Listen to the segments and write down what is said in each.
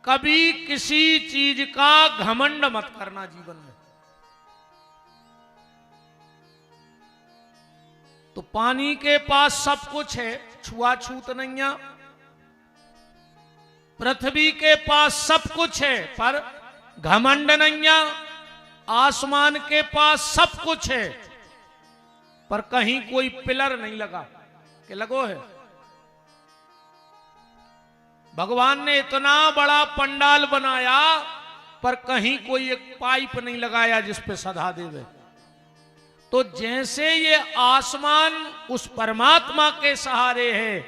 कभी किसी चीज का घमंड मत करना जीवन में। तो पानी के पास सब कुछ है, छुआछूत नहीं है। पृथ्वी के पास सब कुछ है पर घमंड नहीं है। आसमान के पास सब कुछ है पर कहीं कोई पिलर नहीं लगा कि लगो है। भगवान ने इतना बड़ा पंडाल बनाया पर कहीं कोई एक पाइप नहीं लगाया जिस पे सधा देवे। तो जैसे ये आसमान उस परमात्मा के सहारे है,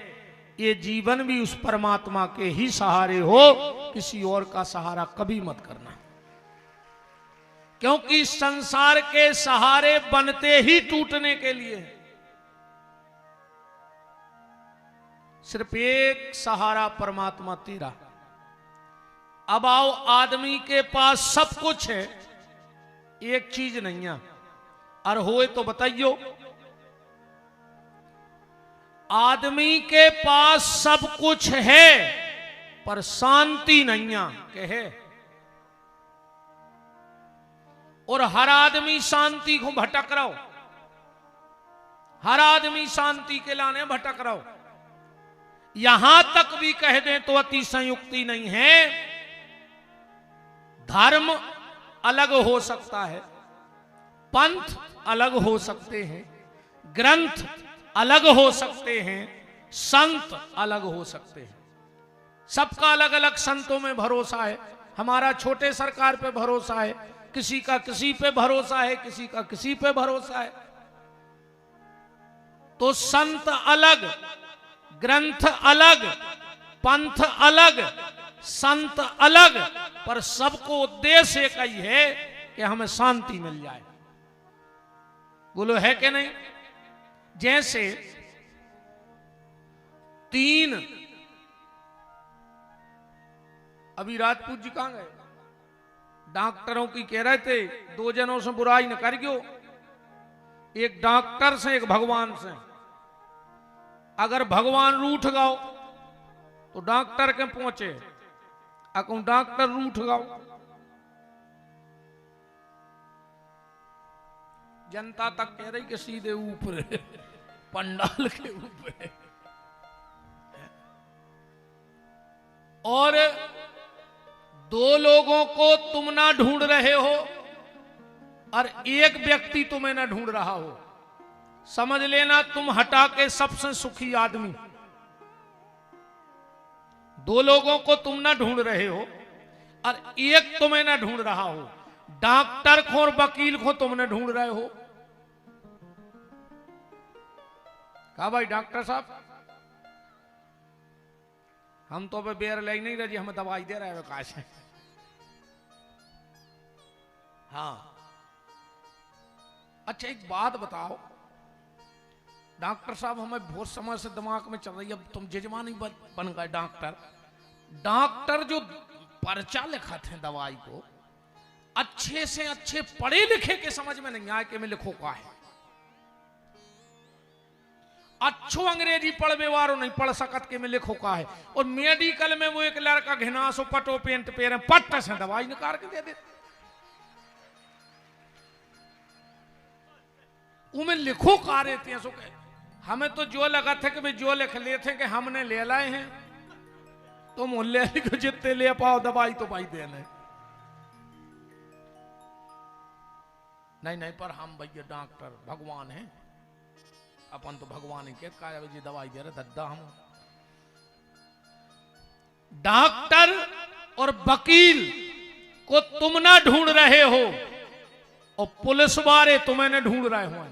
ये जीवन भी उस परमात्मा के ही सहारे हो। किसी और का सहारा कभी मत करना, क्योंकि संसार के सहारे बनते ही टूटने के लिए। सिर्फ एक सहारा परमात्मा तेरा। अब आओ, आदमी के पास सब कुछ है, एक चीज नहीं है, और होए तो बताइयो। आदमी के पास सब कुछ है पर शांति नहीं है, कहे। और हर आदमी शांति को भटक रहा हो, हर आदमी शांति के लाने भटक रहा हो। यहां तक भी कह दें तो अतिशयोक्ति नहीं है। धर्म अलग हो सकता है, पंथ अलग हो सकते हैं, ग्रंथ अलग हो सकते हैं, संत अलग हो सकते हैं। सबका अलग अलग संतों में भरोसा है। हमारा छोटे सरकार पे भरोसा है, किसी का किसी पे भरोसा है, किसी का किसी पे भरोसा है। तो संत अलग, ग्रंथ अलग, पंथ अलग, संत अलग, पर सबको उद्देश्य एक ही है कि हमें शांति मिल जाए। बोलो है कि नहीं? जैसे तीन, अभी राजपूत जी कहां गए? डॉक्टरों की कह रहे थे, दो जनों से बुराई न करियो, एक डॉक्टर से एक भगवान से। अगर भगवान रूठ गाओ तो डॉक्टर के पहुंचे, अगर डॉक्टर रूठ गाओ। जनता तक कह रही कि सीधे ऊपर पंडाल के ऊपर। और दो लोगों को तुम ना ढूंढ रहे हो और एक व्यक्ति तुम्हें ना ढूंढ रहा हो, समझ लेना तुम हटा के सबसे सुखी आदमी। दो लोगों को तुम ना ढूंढ रहे हो और एक तुम्हें ना ढूंढ रहा हो। डॉक्टर को और वकील को तुमने ढूंढ रहे हो। कहा भाई डॉक्टर साहब, हम तो अबे बेर ले नहीं रहे, हमें दवाई दे रहे हैं कहा से। हाँ, अच्छा एक बात बताओ डॉक्टर साहब, हमें बहुत समय से दिमाग में चल रही है, अब तुम जजमानी बन गए डॉक्टर। डॉक्टर जो पर्चा लिखा थे दवाई को, अच्छे से अच्छे पढ़े लिखे के समझ में नहीं आए कि मैं लिखो का है। अच्छो अंग्रेजी पढ़वे वारो नहीं पढ़ सकत के मैं लिखो का है। और मेडिकल में वो एक लड़का घिनासो पटो पेंट पेरे पट्ट से दवाई निकाल के दे दे। उमें लिखो का रहते हैं, सो कहे हमें तो जो लगा था कि भाई जो लिख लेते कि हमने ले लाए हैं, तो मोहल्ले को जितने ले पाओ दवाई तो भाई देने। नहीं नहीं, पर हम भैया डॉक्टर भगवान हैं, अपन तो भगवान ही के काया जी दवाई दे रहे दद्दा हम। डॉक्टर और वकील को तुम ना ढूंढ रहे हो और पुलिस वाले तुम्हें न ढूंढ रहे हो।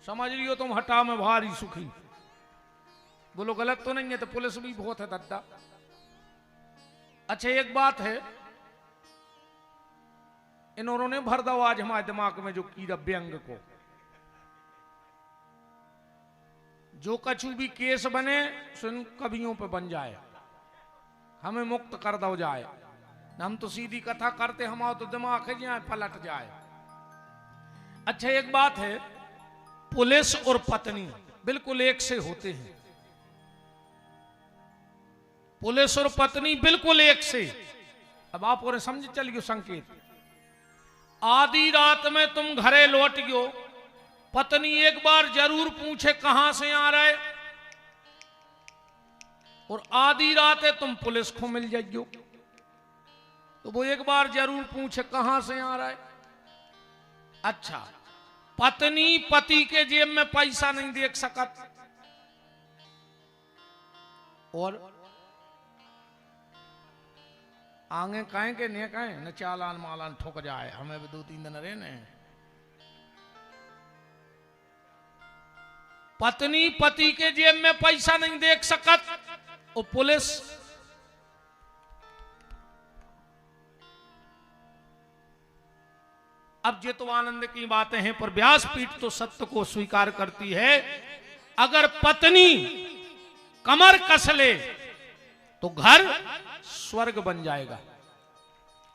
समझ लियो तुम हटा में भारी सुखी। बोलो गलत तो नहीं है? तो पुलिस भी बहुत है दद्दा। अच्छा एक बात है, इन्होंने भर दो आज हमारे दिमाग में जो कीड़ा व्यंग को, जो कछु भी केस बने सुन कवियों पे बन जाए, हमें मुक्त कर दो जाए। हम तो सीधी कथा करते, हमारा तो दिमाग है जाए पलट जाए। अच्छा एक बात है, पुलिस और पत्नी बिल्कुल एक से होते हैं। पुलिस और पत्नी बिल्कुल एक से। अब आप और समझ चल गयो संकेत। आधी रात में तुम घरे लौट गयो, पत्नी एक बार जरूर पूछे कहां से आ रहे, और आधी रात है तुम पुलिस को मिल जाइयो तो वो एक बार जरूर पूछे कहां से आ रहा है। अच्छा, पत्नी पति के जेब में पैसा नहीं देख सकत, और आगे कहें के नहीं कहें न चालान मालान ठोक जाए, हमें भी 2-3 दिन रहने। पत्नी पति के जेब में पैसा नहीं देख सकत, और पुलिस अब ये तो आनंद की बातें हैं, पर व्यासपीठ तो सत्य को स्वीकार करती है। अगर पत्नी कमर कस ले तो घर स्वर्ग बन जाएगा।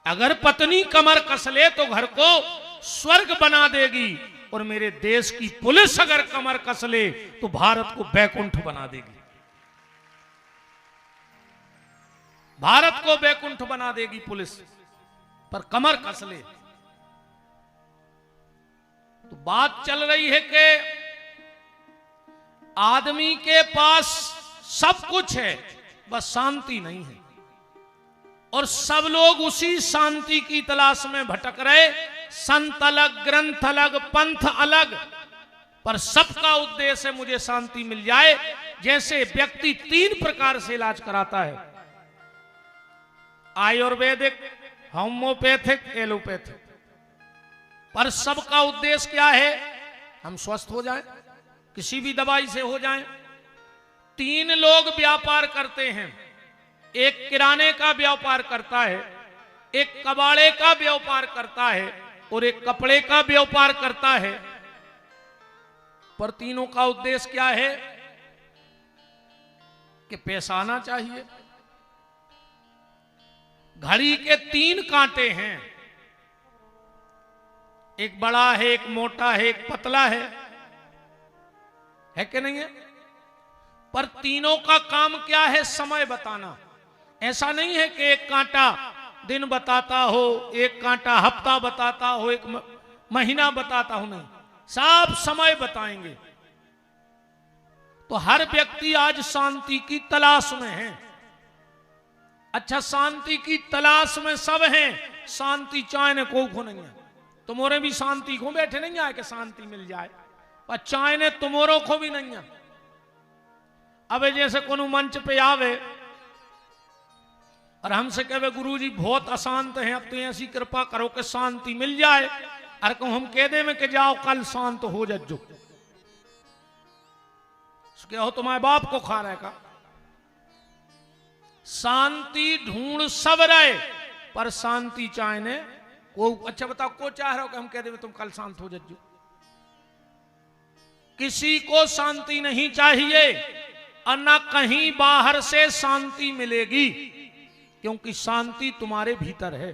अगर पत्नी कमर कस ले तो घर को स्वर्ग बना देगी, और मेरे देश की पुलिस अगर कमर कस ले तो भारत को बैकुंठ बना देगी। भारत को बैकुंठ बना देगी पुलिस, पर कमर कस ले। तो बात चल रही है कि आदमी के पास सब कुछ है, बस शांति नहीं है, और सब लोग उसी शांति की तलाश में भटक रहे। संत अलग, ग्रंथ अलग, पंथ अलग, पर सबका उद्देश्य है मुझे शांति मिल जाए। जैसे व्यक्ति 3 प्रकार से इलाज कराता है, आयुर्वेदिक, होम्योपैथिक, एलोपैथिक, पर सबका उद्देश्य क्या है? हम स्वस्थ हो जाएं, किसी भी दवाई से हो जाएं। 3 लोग व्यापार करते हैं, एक किराने का व्यापार करता है, एक कबाड़े का व्यापार करता है, और एक कपड़े का व्यापार करता है। पर तीनों का उद्देश्य क्या है? कि पैसा आना चाहिए। घड़ी के 3 कांटे हैं, एक बड़ा है, एक मोटा है, एक पतला है कि नहीं है? पर तीनों का काम क्या है? समय बताना। ऐसा नहीं है कि एक कांटा दिन बताता हो, एक कांटा हफ्ता बताता हो, एक महीना बताता हो, नहीं, सब समय बताएंगे। तो हर व्यक्ति आज शांति की तलाश में है। अच्छा, शांति की तलाश में सब हैं, शांति चाहने को नहीं है। तुम्हारे भी शांति को बैठे नहीं आए कि शांति मिल जाए, पर चाहने तुम्हारों को भी नहीं है। अब जैसे कोनो मंच पे आवे और हमसे कहे गुरुजी बहुत अशांत हैं, अब तो ऐसी कृपा करो कि शांति मिल जाए, और कहूं हम कह दे में कि जाओ कल शांत हो जाओ, क्या हो तुम्हारे बाप को खा रहे का? शांति ढूंढ सब रहे, पर शांति चाहने को। अच्छा बताओ, को चाह रहे हो कि हम कह दे तुम कल शांत हो जाओ? किसी को शांति नहीं चाहिए, और ना कहीं बाहर से शांति मिलेगी, क्योंकि शांति तुम्हारे भीतर है।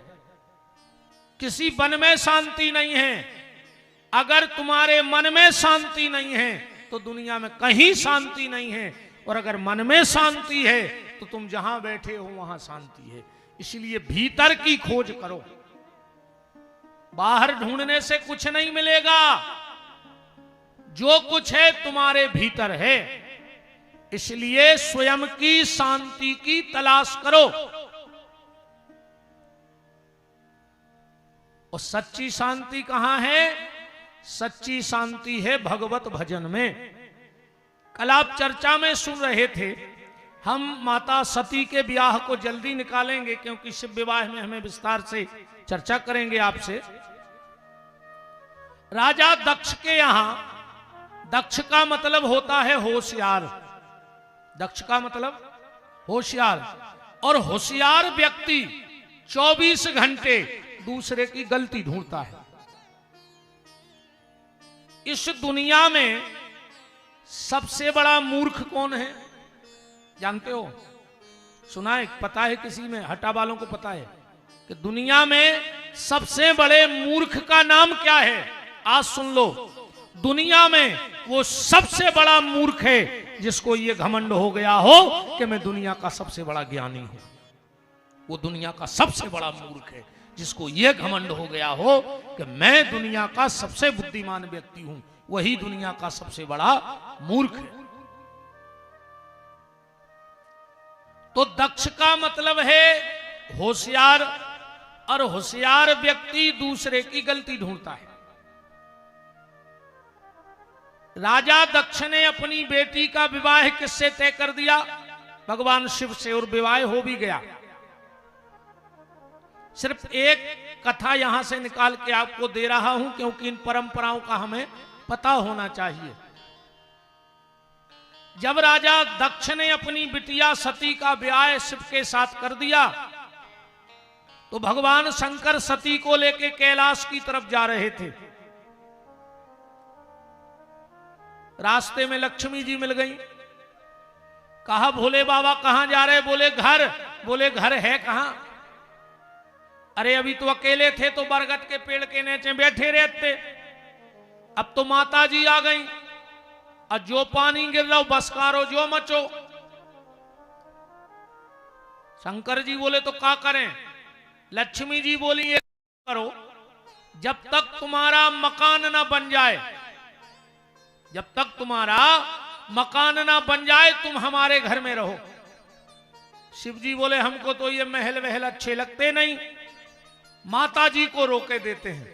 किसी वन में शांति नहीं है। अगर तुम्हारे मन में शांति नहीं है तो दुनिया में कहीं शांति नहीं है, और अगर मन में शांति है तो तुम जहां बैठे हो वहां शांति है। इसलिए भीतर की खोज करो, बाहर ढूंढने से कुछ नहीं मिलेगा। जो कुछ है तुम्हारे भीतर है, इसलिए स्वयं की शांति की तलाश करो। और सच्ची शांति कहां है? सच्ची शांति है भगवत भजन में। कल आप चर्चा में सुन रहे थे, हम माता सती के ब्याह को जल्दी निकालेंगे, क्योंकि शिव विवाह में हमें विस्तार से चर्चा करेंगे आपसे। राजा दक्ष के यहां, दक्ष का मतलब होता है होशियार, दक्ष का मतलब होशियार, और होशियार व्यक्ति 24 घंटे दूसरे की गलती ढूंढता है। इस दुनिया में सबसे बड़ा मूर्ख कौन है जानते हो? सुना है, पता है किसी में? हटा वालों को पता है कि दुनिया में सबसे बड़े मूर्ख का नाम क्या है? आज सुन लो, दुनिया में वो सबसे बड़ा मूर्ख है जिसको ये घमंड हो गया हो कि मैं दुनिया का सबसे बड़ा ज्ञानी हूं, वो दुनिया का सबसे बड़ा मूर्ख है। जिसको ये घमंड हो गया हो कि मैं दुनिया का सबसे बुद्धिमान व्यक्ति हूं, वही दुनिया का सबसे बड़ा मूर्ख है। तो दक्ष का मतलब है होशियार, और होशियार व्यक्ति दूसरे की गलती ढूंढता है। राजा दक्ष ने अपनी बेटी का विवाह किससे तय कर दिया? भगवान शिव से, और विवाह हो भी गया। सिर्फ एक कथा यहां से निकाल के आपको दे रहा हूं, क्योंकि इन परंपराओं का हमें पता होना चाहिए। जब राजा दक्ष ने अपनी बिटिया सती का ब्याह शिव के साथ कर दिया, तो भगवान शंकर सती को लेके कैलाश की तरफ जा रहे थे। रास्ते में लक्ष्मी जी मिल गई। कहा भोले बाबा कहां जा रहे? बोले घर। बोले घर है कहां? अरे अभी तो अकेले थे तो बरगद के पेड़ के नीचे बैठे रहते, अब तो माता जी आ गई, और जो पानी गिर रहा बस कारो जो मचो। शंकर जी बोले तो क्या करें? लक्ष्मी जी बोली ये करो, जब तक तुम्हारा मकान ना बन जाए, जब तक तुम्हारा मकान ना बन जाए तुम हमारे घर में रहो। शिव जी बोले हमको तो ये महल वहल अच्छे लगते नहीं, माता जी को रोके देते हैं।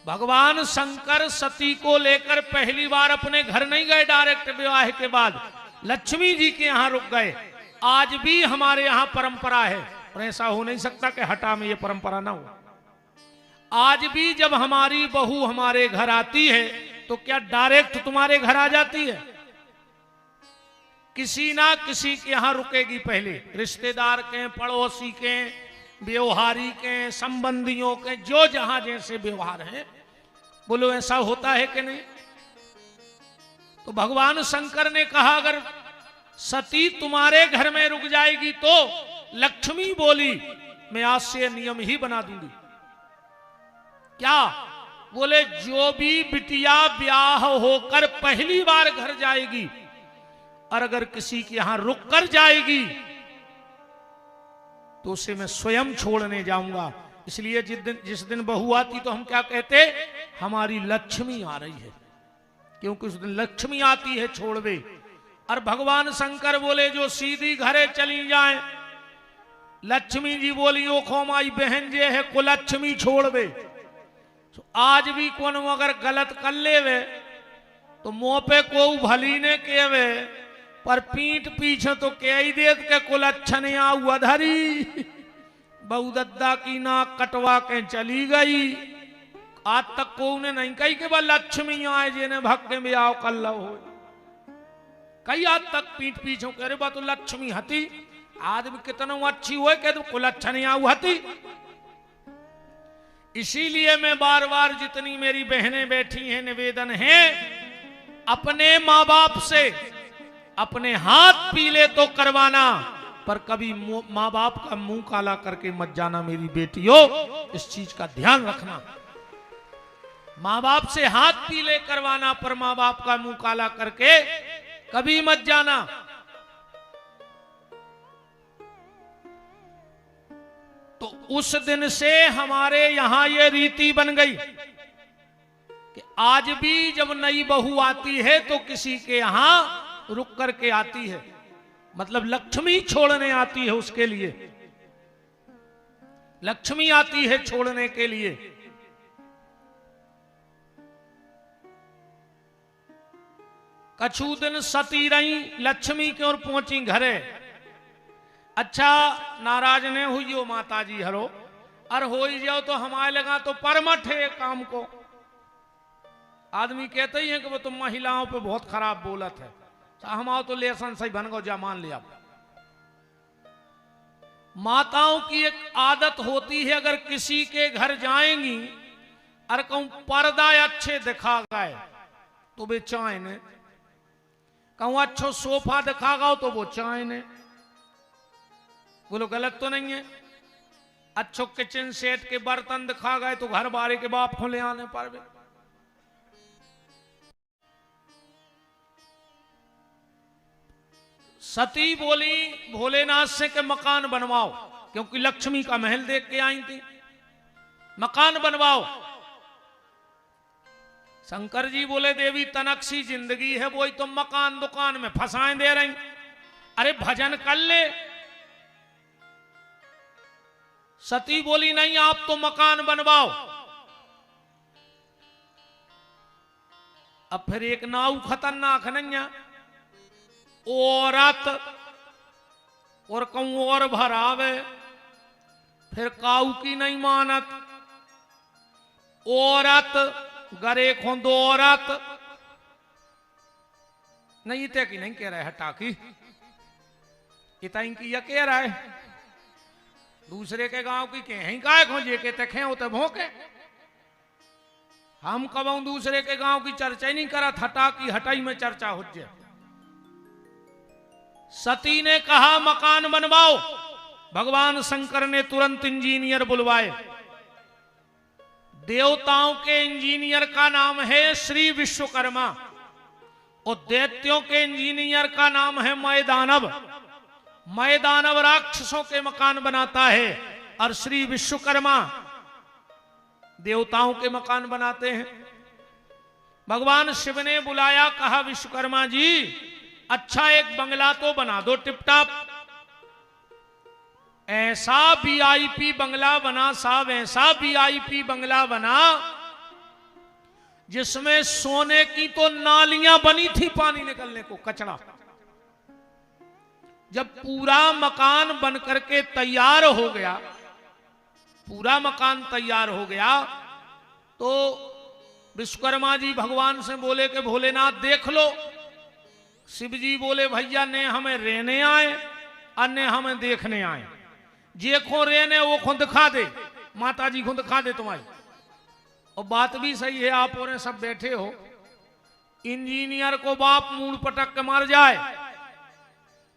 भगवान शंकर सती को लेकर पहली बार अपने घर नहीं गए, डायरेक्ट विवाह के बाद लक्ष्मी जी के यहां रुक गए। आज भी हमारे यहां परंपरा है, और ऐसा हो नहीं सकता कि हटा में ये परंपरा ना हो। आज भी जब हमारी बहू हमारे घर आती है तो क्या डायरेक्ट तुम्हारे घर आ जाती है? किसी ना किसी के यहां रुकेगी पहले, रिश्तेदार के, पड़ोसी के, व्यवहारी के, संबंधियों के, जो जहां जैसे व्यवहार है। बोलो ऐसा होता है कि नहीं? तो भगवान शंकर ने कहा अगर सती तुम्हारे घर में रुक जाएगी तो लक्ष्मी बोली मैं आज से नियम ही बना दूंगी। क्या? बोले जो भी बिटिया ब्याह होकर पहली बार घर जाएगी और अगर किसी के यहां रुक कर जाएगी तो उसे मैं स्वयं छोड़ने जाऊंगा। इसलिए जिस दिन बहू आती तो हम क्या कहते? हमारी लक्ष्मी आ रही है, क्योंकि उस दिन लक्ष्मी आती है छोड़वे। और भगवान शंकर बोले जो सीधी घरे चली जाए, लक्ष्मी जी बोली ओ खोमाई बहन जे है कुलक्ष्मी छोड़वे। तो आज भी कौन अगर गलत कर लेवे तो मुंह पे को भली ने केवे, पर पीठ पीछे तो कह ही देत के कुलच्छन आऊ अधरी, बहुदद्दा की नाक कटवा के चली गई। आज तक को उन्हें नहीं कही कि वह लक्ष्मी आए जिन्हें भक्के में आओ कल हो, कई आज तक पीठ पीछे कह रहे बा तो लक्ष्मी हती। आदमी कितना अच्छी हुए कह तो कुलच्छन आऊ हती। इसीलिए मैं बार बार जितनी मेरी बहनें बैठी हैं निवेदन है, अपने माँ बाप से अपने हाथ पीले तो करवाना, पर कभी माँ बाप का मुंह काला करके मत जाना मेरी बेटियों, इस चीज का ध्यान रखना। माँ बाप से हाथ पीले करवाना पर माँ बाप का मुंह काला करके कभी मत जाना। तो उस दिन से हमारे यहां ये रीति बन गई कि आज भी जब नई बहू आती है तो किसी के यहां रुक करके आती है, मतलब लक्ष्मी छोड़ने आती है। उसके लिए लक्ष्मी आती है छोड़ने के लिए। कछु दिन सती रही, लक्ष्मी की ओर पहुंची घरे। अच्छा नाराज ने हुई हो माता जी हरो, और हो ही जाओ तो हमारे लगा तो परमठ है काम को। आदमी कहते ही है कि वो तो महिलाओं पे बहुत खराब बोलत है, हम आओ तो लेसन सही बन गो जा मान लिया। माताओं की एक आदत होती है, अगर किसी के घर जाएंगी और कहूं पर्दा अच्छे दिखा गए तो वे चाय ने, कहूं अच्छो सोफा दिखा गो तो वो चाय ने। बोलो गलत तो नहीं है? अच्छो किचन सेट के बर्तन दिखा गए तो घर बारे के बाप को ले आने पर सती बोली भोलेनाथ से के मकान बनवाओ, क्योंकि लक्ष्मी का महल देख के आई थी, मकान बनवाओ। शंकर जी बोले देवी तनक सी जिंदगी है, वो ही तुम मकान दुकान में फंसाए दे रही, अरे भजन कर ले। सती बोली नहीं, आप तो मकान बनवाओ। अब फिर एक नाव खतरनाक नहीं, औरत और कहूं और भरावे, फिर काऊ की नहीं मानत, औरत गरे खो दो औरत नहीं ते की नहीं कह रहा है, हटा की इतना या कह रहा है, दूसरे के गांव की कहीं काय खोजे के तखे होते भोंके, हम कब दूसरे के गांव की चर्चा ही नहीं करा, हटा की हटाई में चर्चा हो जाए। सती ने कहा मकान बनवाओ, भगवान शंकर ने तुरंत इंजीनियर बुलवाए। देवताओं के इंजीनियर का नाम है श्री विश्वकर्मा और दैत्यों के इंजीनियर का नाम है मैदानव। मैदानव राक्षसों के मकान बनाता है और श्री विश्वकर्मा देवताओं के मकान बनाते हैं। भगवान शिव ने बुलाया, कहा विश्वकर्मा जी अच्छा एक बंगला तो बना दो टिपटाप। ऐसा वीआईपी बंगला बना साहब, ऐसा वीआईपी बंगला बना जिसमें सोने की तो नालियां बनी थी पानी निकलने को, कचरा। जब पूरा मकान बन करके तैयार हो गया, पूरा मकान तैयार हो गया, तो विश्वकर्मा जी भगवान से बोले कि भोलेनाथ देख लो। शिव जी बोले भैया ने हमें रहने आए, अन्य हमें देखने आए, जे खो रहने वो खुद दिखा दे, माता जी खुद दिखा दे तुम्हारी। और बात भी सही है, आप और सब बैठे हो, इंजीनियर को बाप मूड पटक के मार जाए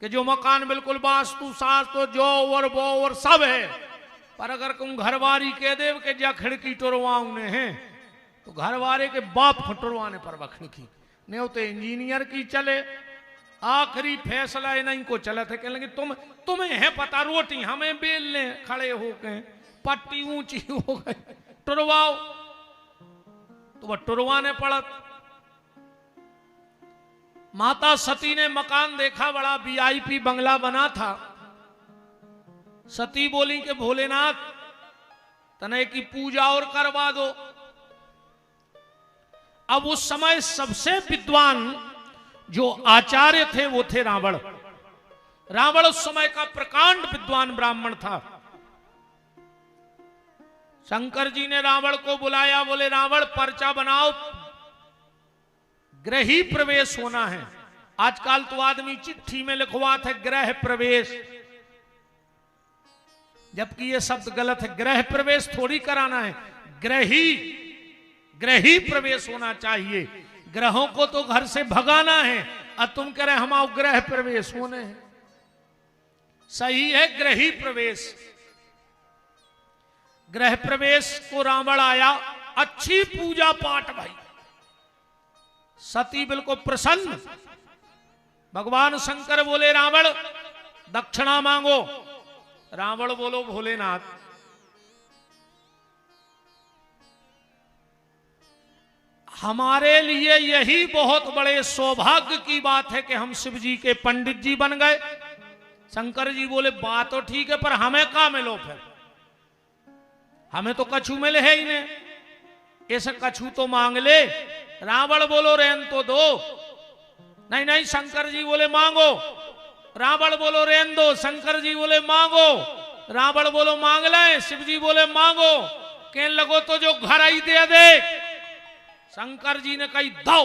कि जो मकान बिल्कुल वास्तु शास्त्र जो और वो और सब है, पर अगर तुम घरवारी कह दे कि जा खिड़की टोरवाने हैं तो घरवारे के बाप को टोरवाने पर वह खिड़की नहीं तो इंजीनियर की चले। आखिरी फैसला नहीं को चला था, कहने तुम्हें है पता रोटी हमें बेलने खड़े हो गए, पट्टी ऊंची हो गई, टुरवाओ तो वह टुरवाने पड़त। माता सती ने मकान देखा, बड़ा वीआईपी बंगला बना था। सती बोली कि भोलेनाथ तने की पूजा और करवा दो। अब उस समय सबसे विद्वान जो आचार्य थे वो थे रावण। रावण उस समय का प्रकांड विद्वान ब्राह्मण था। शंकर जी ने रावण को बुलाया, बोले रावण पर्चा बनाओ, गृही प्रवेश होना है। आजकल तो आदमी चिट्ठी में लिखवाता है गृह प्रवेश, जबकि ये शब्द गलत है। गृह प्रवेश थोड़ी कराना है, गृही प्रवेश होना चाहिए। ग्रहों को तो घर से भगाना है, और तुम कह रहे हम गृह प्रवेश होने हैं। सही है गृही प्रवेश। गृह प्रवेश को रावण आया, अच्छी पूजा पाठ भाई, सती बिल्कुल प्रसन्न। भगवान शंकर बोले रावण दक्षिणा मांगो। रावण बोलो भोलेनाथ हमारे लिए यही बहुत बड़े सौभाग्य की बात है कि हम शिव जी के पंडित जी बन गए। शंकर जी बोले बात तो ठीक है, पर हमें क्या मिलो, फिर हमें तो कछु मिले है ही नहीं, ऐसा कछु तो मांग ले। रावण बोलो रेन तो दो। नहीं नहीं, शंकर जी बोले मांगो। रावण बोलो रेन दो। शंकर जी बोले मांगो। रावण बोलो मांग ले। शिव जी बोले मांगो। कहने लगो तो जो घर आई दे दे। शंकर जी ने कही दो,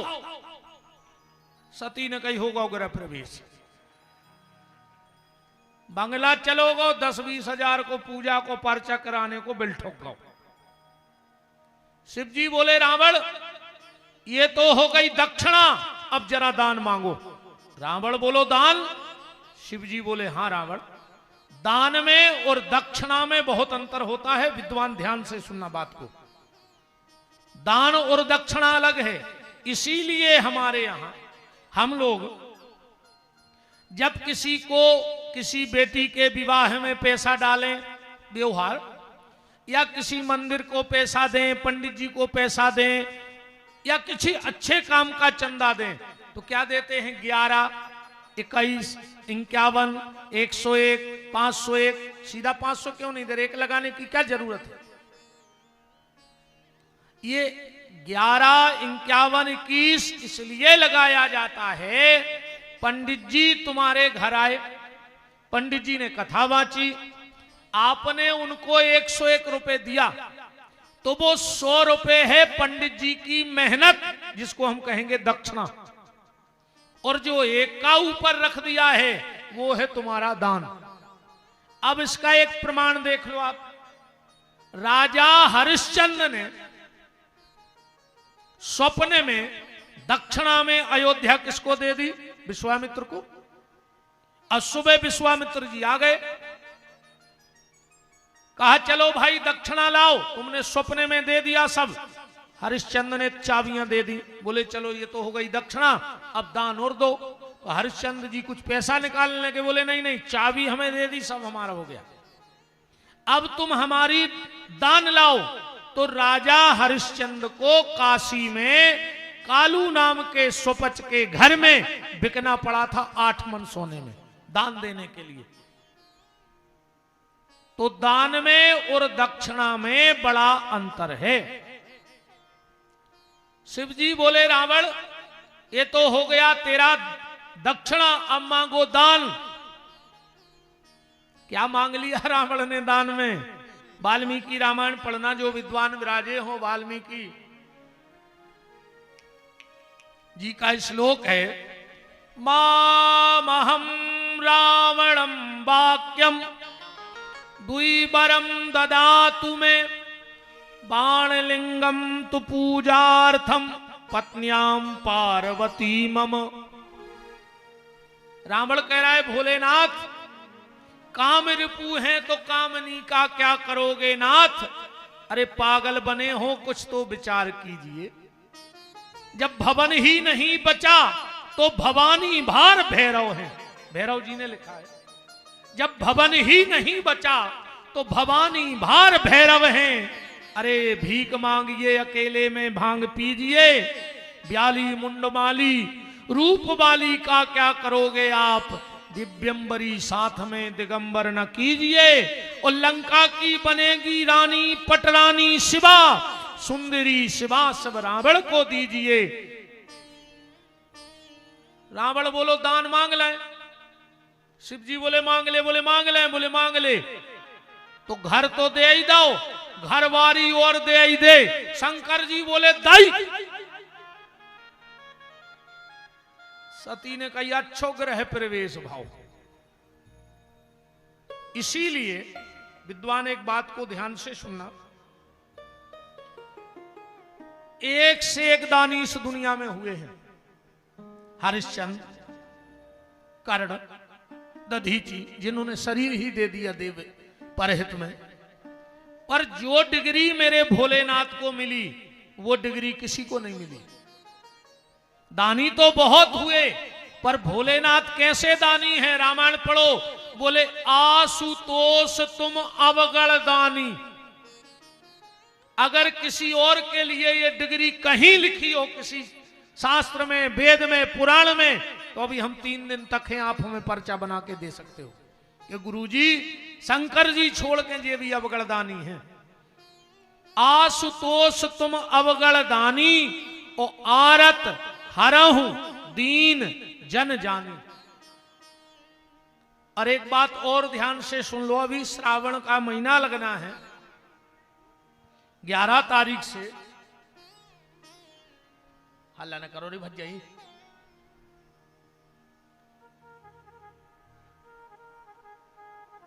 सती ने कही होगा गृह प्रवेश। बंगला चलोगो 10-20 हजार को पूजा को पर्चा कराने को बिल ठोक गो। शिव जी बोले रावण ये तो हो गई दक्षिणा, अब जरा दान मांगो। रावण बोलो दान। शिव जी बोले हां रावण, दान में और दक्षिणा में बहुत अंतर होता है। विद्वान ध्यान से सुनना बात को। दान और दक्षिणा अलग है। इसीलिए हमारे यहां हम लोग जब किसी को किसी बेटी के विवाह में पैसा डालें व्यवहार, या किसी मंदिर को पैसा दें, पंडित जी को पैसा दें, या किसी अच्छे काम का चंदा दें, तो क्या देते हैं? 11, 21, 51, 101, 501। सीधा 500 क्यों नहीं दे रहे? 1 लगाने की क्या जरूरत है? ये 11, 51, 21 इसलिए लगाया जाता है, पंडित जी तुम्हारे घर आए, पंडित जी ने कथा वाची, आपने उनको 101 रुपए दिया, तो वो 100 रुपए है पंडित जी की मेहनत, जिसको हम कहेंगे दक्षिणा, और जो 1 का ऊपर रख दिया है वो है तुम्हारा दान। अब इसका एक प्रमाण देख लो आप। राजा हरिश्चंद्र ने स्वप्न में दक्षिणा में अयोध्या किसको दे दी? विश्वामित्र को। आज सुबह विश्वामित्र जी आ गए, कहा चलो भाई दक्षिणा लाओ, तुमने स्वप्न में दे दिया सब। हरिश्चंद्र ने चाबियां दे दी, बोले चलो ये तो हो गई दक्षिणा, अब दान और दो। तो हरिश्चंद्र जी कुछ पैसा निकालने लगे, बोले नहीं नहीं, चाबी हमें दे दी, सब हमारा हो गया, अब तुम हमारी दान लाओ। तो राजा हरिश्चंद्र को काशी में कालू नाम के स्वपच के घर में बिकना पड़ा था 8 मन सोने में दान देने के लिए। तो दान में और दक्षिणा में बड़ा अंतर है। शिव जी बोले रावण ये तो हो गया तेरा दक्षिणा, अब मांगो दान। क्या मांग लिया रावण ने दान में? वाल्मीकि रामायण पढ़ना जो विद्वान विराजे हो, वाल्मीकि जी का श्लोक है, मामहं रावणं वाक्यम द्विबरम ददातु मे बाणलिंगम तु पूजार्थम पत्न्याम पार्वती मम। रावण कह रहा है भोलेनाथ काम रिपु हैं तो कामनी का क्या करोगे नाथ? अरे पागल बने हो, कुछ तो विचार कीजिए। जब भवन ही नहीं बचा तो भवानी भार भैरव है, भैरव जी ने लिखा है। जब भवन ही नहीं बचा तो भवानी भार भैरव हैं। अरे भीख मांगिए, अकेले में भांग पीजिए, ब्याली मुंडमाली रूप वाली का क्या करोगे आप? दिव्यंबरी साथ में दिगंबर न कीजिए। और लंका की बनेगी रानी पटरानी शिवा, सुंदरी शिवा सब रावण को दीजिए। रावण बोलो दान मांग ले, शिव जी बोले मांग ले, बोले मांग ले, बोले मांग ले। तो घर तो दे ही दो, घर वारी और दे ही दे। शंकर जी बोले दाई। सती ने कहा अच्छो ग्रह प्रवेश भाव। इसीलिए विद्वान एक बात को ध्यान से सुनना, एक से एक दानी इस दुनिया में हुए हैं। हरिश्चंद्र, कर्ण, दधीची, जिन्होंने शरीर ही दे दिया देव परहित में। पर जो डिग्री मेरे भोलेनाथ को मिली वो डिग्री किसी को नहीं मिली। दानी तो बहुत हुए, पर भोलेनाथ कैसे दानी है? रामायण पढ़ो, बोले आशुतोष तुम अवगण दानी। अगर किसी और के लिए ये डिग्री कहीं लिखी हो, किसी शास्त्र में, वेद में, पुराण में, तो अभी हम 3 दिन तक हैं, आप हमें पर्चा बना के दे सकते हो कि गुरुजी शंकर जी छोड़ के ये भी अवगण दानी है। आशुतोष तुम अवगण दानी, और आरत हरहु दीन जन जानी। और एक बात और ध्यान से सुन लो, अभी श्रावण का महीना लगना है 11 तारीख से। हल्ला न करो रे भज्जाई।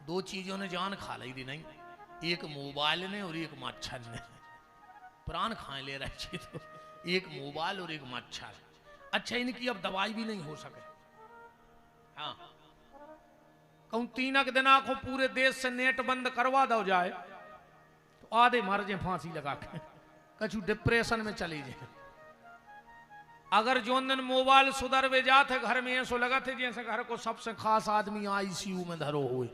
दो चीजों ने जान खा ली थी नहीं, एक मोबाइल ने और एक मच्छर ने। प्राण खाए ले रहे तो एक मोबाइल और एक मच्छर। अच्छा इनकी अब दवाई भी नहीं हो सके। हाँ कहूं 3 दिन आंखों पूरे देश से नेट बंद करवा दो जाए तो आधे मर जाए फांसी लगा के, कछु डिप्रेशन में चली जाए। अगर जोन दिन मोबाइल सुधर वे जाते घर में ऐसो लगा थे जैसे घर को सबसे खास आदमी आईसीयू में धरो हुए,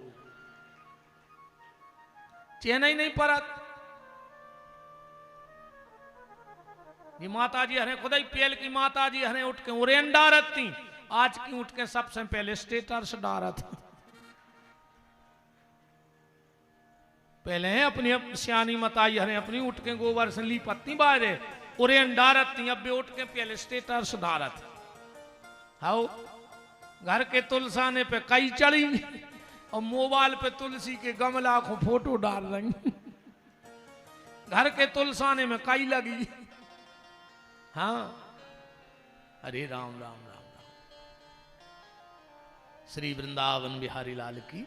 चैन ही नहीं परत। ये माता जी हरे खुदा ही पेल की माता जी हरे उठ के उरेन डारत थी, आज की उठ के सबसे पहले स्टेटस डारत। पहले अपनी सियानी मताई हरे अपनी उठ के गोबर से ली पत्ती बाहरे उरेन डारत थी, अब भी उठ के पहले स्टेटस डारत। हाउ घर के तुलसाने पे कई चढ़ी और मोबाइल पे तुलसी के गमला को फोटो डाल रही। घर के तुलसाने में कई लगी। हाँ, हरे राम राम राम राम। श्री वृंदावन बिहारी लाल की।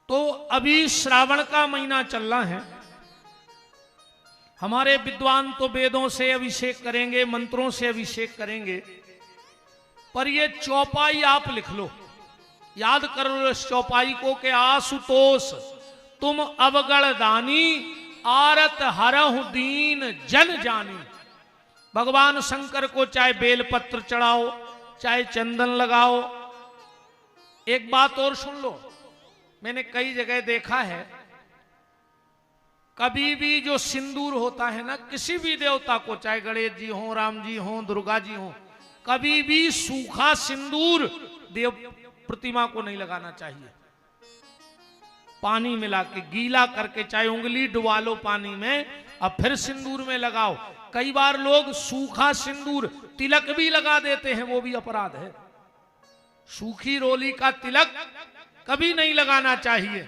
तो अभी श्रावण का महीना चल रहा है, हमारे विद्वान तो वेदों से अभिषेक करेंगे, मंत्रों से अभिषेक करेंगे, पर ये चौपाई आप लिख लो, याद कर लो इस चौपाई को कि आशुतोष तुम अवगण दानी, आरत हरहु दीन जन जानी। भगवान शंकर को चाहे बेलपत्र चढ़ाओ, चाहे चंदन लगाओ। एक बात और सुन लो, मैंने कई जगह देखा है, कभी भी जो सिंदूर होता है ना, किसी भी देवता को, चाहे गणेश जी हो, राम जी हो, दुर्गा जी हो, कभी भी सूखा सिंदूर देव प्रतिमा को नहीं लगाना चाहिए। पानी मिला के गीला करके, चाहे उंगली डुबा लो पानी में, अब फिर सिंदूर में लगाओ। कई बार लोग सूखा सिंदूर तिलक भी लगा देते हैं, वो भी अपराध है। सूखी रोली का तिलक कभी नहीं लगाना चाहिए।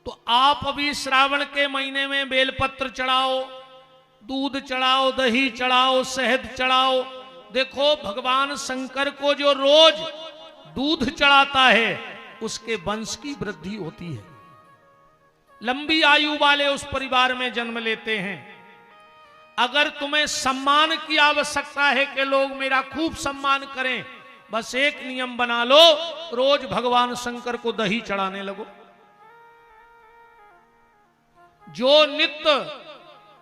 तो आप अभी श्रावण के महीने में बेलपत्र चढ़ाओ, दूध चढ़ाओ, दही चढ़ाओ, शहद चढ़ाओ। देखो भगवान शंकर को जो रोज दूध चढ़ाता है उसके वंश की वृद्धि होती है, लंबी आयु वाले उस परिवार में जन्म लेते हैं। अगर तुम्हें सम्मान की आवश्यकता है कि लोग मेरा खूब सम्मान करें, बस एक नियम बना लो, रोज भगवान शंकर को दही चढ़ाने लगो। जो नित्य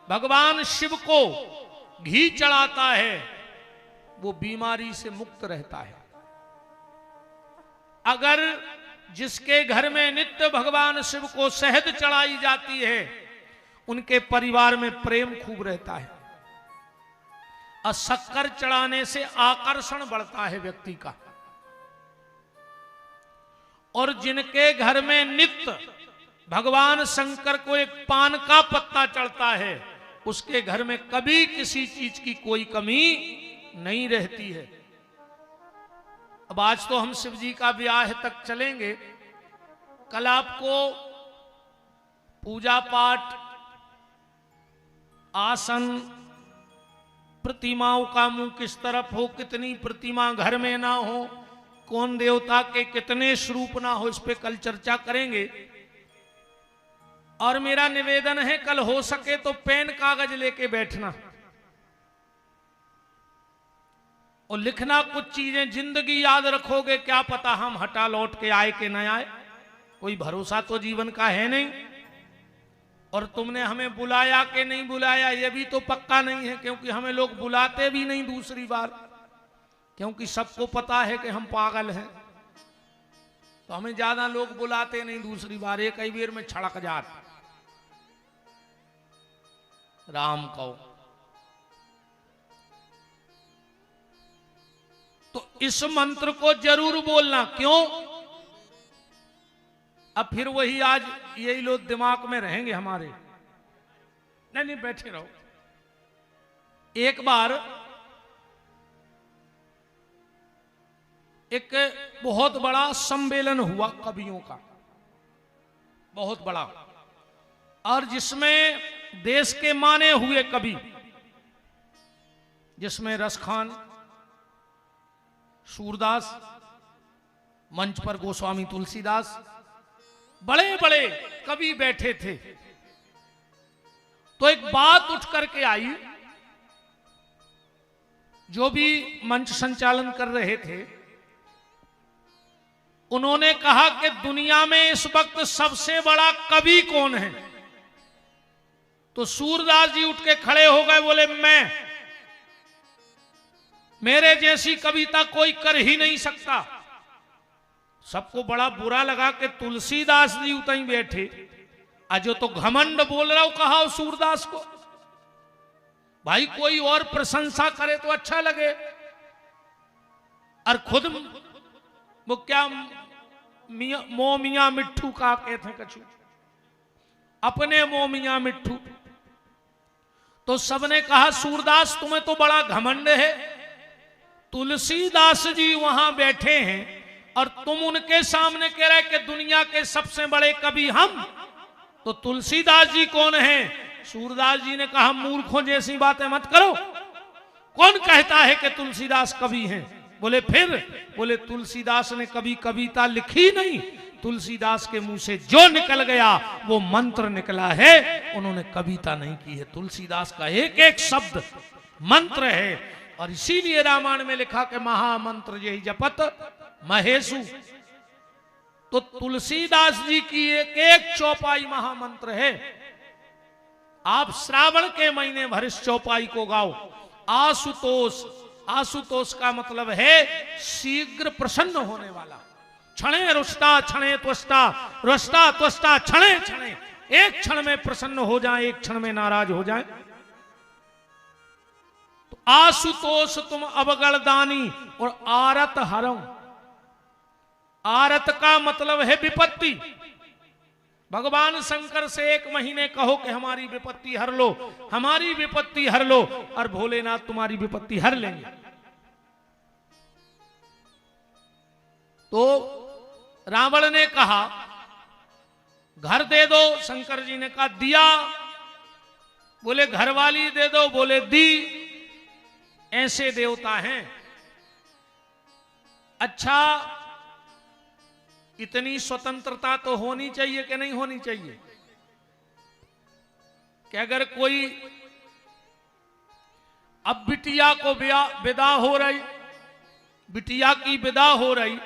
भगवान शिव को घी चढ़ाता है वो बीमारी से मुक्त रहता है। अगर जिसके घर में नित्य भगवान शिव को शहद चढ़ाई जाती है, उनके परिवार में प्रेम खूब रहता है। और शक्कर चढ़ाने से आकर्षण बढ़ता है व्यक्ति का। और जिनके घर में नित्य भगवान शंकर को एक पान का पत्ता चढ़ता है, उसके घर में कभी किसी चीज की कोई कमी नहीं रहती है। अब आज तो हम शिव जी का ब्याह तक चलेंगे, कल आपको पूजा पाठ, आसन, प्रतिमाओं का मुंह किस तरफ हो, कितनी प्रतिमा घर में ना हो, कौन देवता के कितने स्वरूप ना हो, इस पे कल चर्चा करेंगे। और मेरा निवेदन है, कल हो सके तो पेन कागज लेके बैठना और लिखना कुछ चीजें। जिंदगी याद रखोगे, क्या पता हम हटा लौट के आए कि न आए, कोई भरोसा तो जीवन का है नहीं। और तुमने हमें बुलाया कि नहीं बुलाया ये भी तो पक्का नहीं है, क्योंकि हमें लोग बुलाते भी नहीं दूसरी बार, क्योंकि सबको पता है कि हम पागल हैं। तो हमें ज्यादा लोग बुलाते नहीं दूसरी बार, एक ही बेर में छड़क जात राम कहो। तो इस मंत्र को जरूर बोलना। क्यों? अब फिर वही आज यही लोग दिमाग में रहेंगे हमारे। नहीं नहीं, बैठे रहो। एक बार एक बहुत बड़ा सम्मेलन हुआ कवियों का, बहुत बड़ा, और जिसमें देश के माने हुए कवि, जिसमें रसखान, सूरदास, मंच पर गोस्वामी तुलसीदास, बड़े बड़े कवि बैठे थे। तो एक बात उठ करके आई, जो भी मंच संचालन कर रहे थे उन्होंने कहा कि दुनिया में इस वक्त सबसे बड़ा कवि कौन है? तो सूरदास जी उठ के खड़े हो गए, बोले मेरे जैसी कविता कोई कर ही नहीं सकता। सबको बड़ा बुरा लगा कि तुलसीदास जी उतई बैठे, अजो तो घमंड बोल रहा हूं, कहा सूरदास को। भाई कोई और प्रशंसा करे तो अच्छा लगे, और खुद वो क्या मोमिया मिट्ठू का कहते हैं कछु, अपने मोमिया मिट्ठू। तो सबने कहा सूरदास तुम्हें तो बड़ा घमंड है, तुलसीदास जी वहां बैठे हैं और तुम उनके सामने कह रहे कि दुनिया के सबसे बड़े कवि हम, तो तुलसीदास जी कौन हैं? सूरदास जी ने कहा मूर्खों जैसी बातें मत करो, कौन कहता है कि तुलसीदास कवि हैं? बोले फिर? बोले तुलसीदास ने कभी कविता लिखी नहीं, तुलसीदास के मुंह से जो निकल गया वो मंत्र निकला है, उन्होंने कविता नहीं की है। तुलसीदास का एक एक शब्द मंत्र है, और इसीलिए रामायण में लिखा कि महामंत्र यही जपत महेशु। तो तुलसीदास जी की एक एक चौपाई महामंत्र है। आप श्रावण के महीने भर इस चौपाई को गाओ। आशुतोष, आशुतोष का मतलब है शीघ्र प्रसन्न होने वाला। क्षणे रुष्टा क्षणे त्वष्टा, रुष्टा त्वष्टा क्षणे क्षणे, एक क्षण में प्रसन्न हो जाए, एक क्षण में नाराज हो जाए। तो आशुतोष तुम अवगणदानी, और आरत हरम, आरत का मतलब है विपत्ति। भगवान शंकर से एक महीने कहो कि हमारी विपत्ति हर लो, हमारी विपत्ति हर लो, और भोलेनाथ तुम्हारी विपत्ति हर लेंगे। तो रावण ने कहा घर दे दो, शंकर जी ने कहा दिया। बोले घरवाली दे दो, बोले दी। ऐसे देवता हैं। अच्छा, इतनी स्वतंत्रता तो होनी चाहिए कि नहीं होनी चाहिए? कि अगर कोई अब बिटिया को विदा हो रही, बिटिया की विदा हो रही,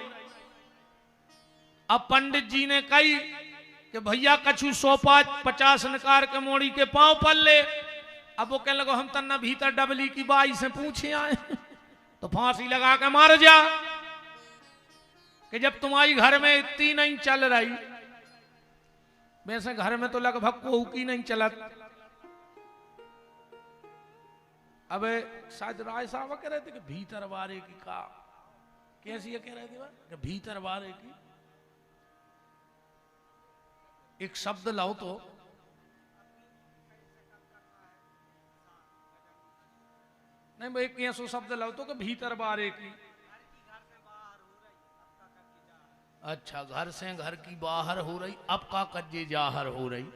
अब पंडित जी ने कही कि भैया कछु 150 निकार के मोड़ी के पांव पल ले। अब वो कहने लगो हम तन्ना भीतर डबली की बाई से पूछे आए तो फांसी लगा के मार जा, कि जब तुम्हारी घर में इतनी नहीं चल रही, वैसे घर में तो लगभग कोहू की नहीं चलत। अब शायद राय साहब कह रहे थे कि भीतर बारे की का, कैसी ये कह रहे थे कि भीतर बारे की, एक शब्द लाओ तो। नहीं भाई, एक ऐसा शब्द लाओ तो कि भीतर बारे की। अच्छा, घर से घर की बाहर हो रही, अब का कज्जे जाहर हो रही।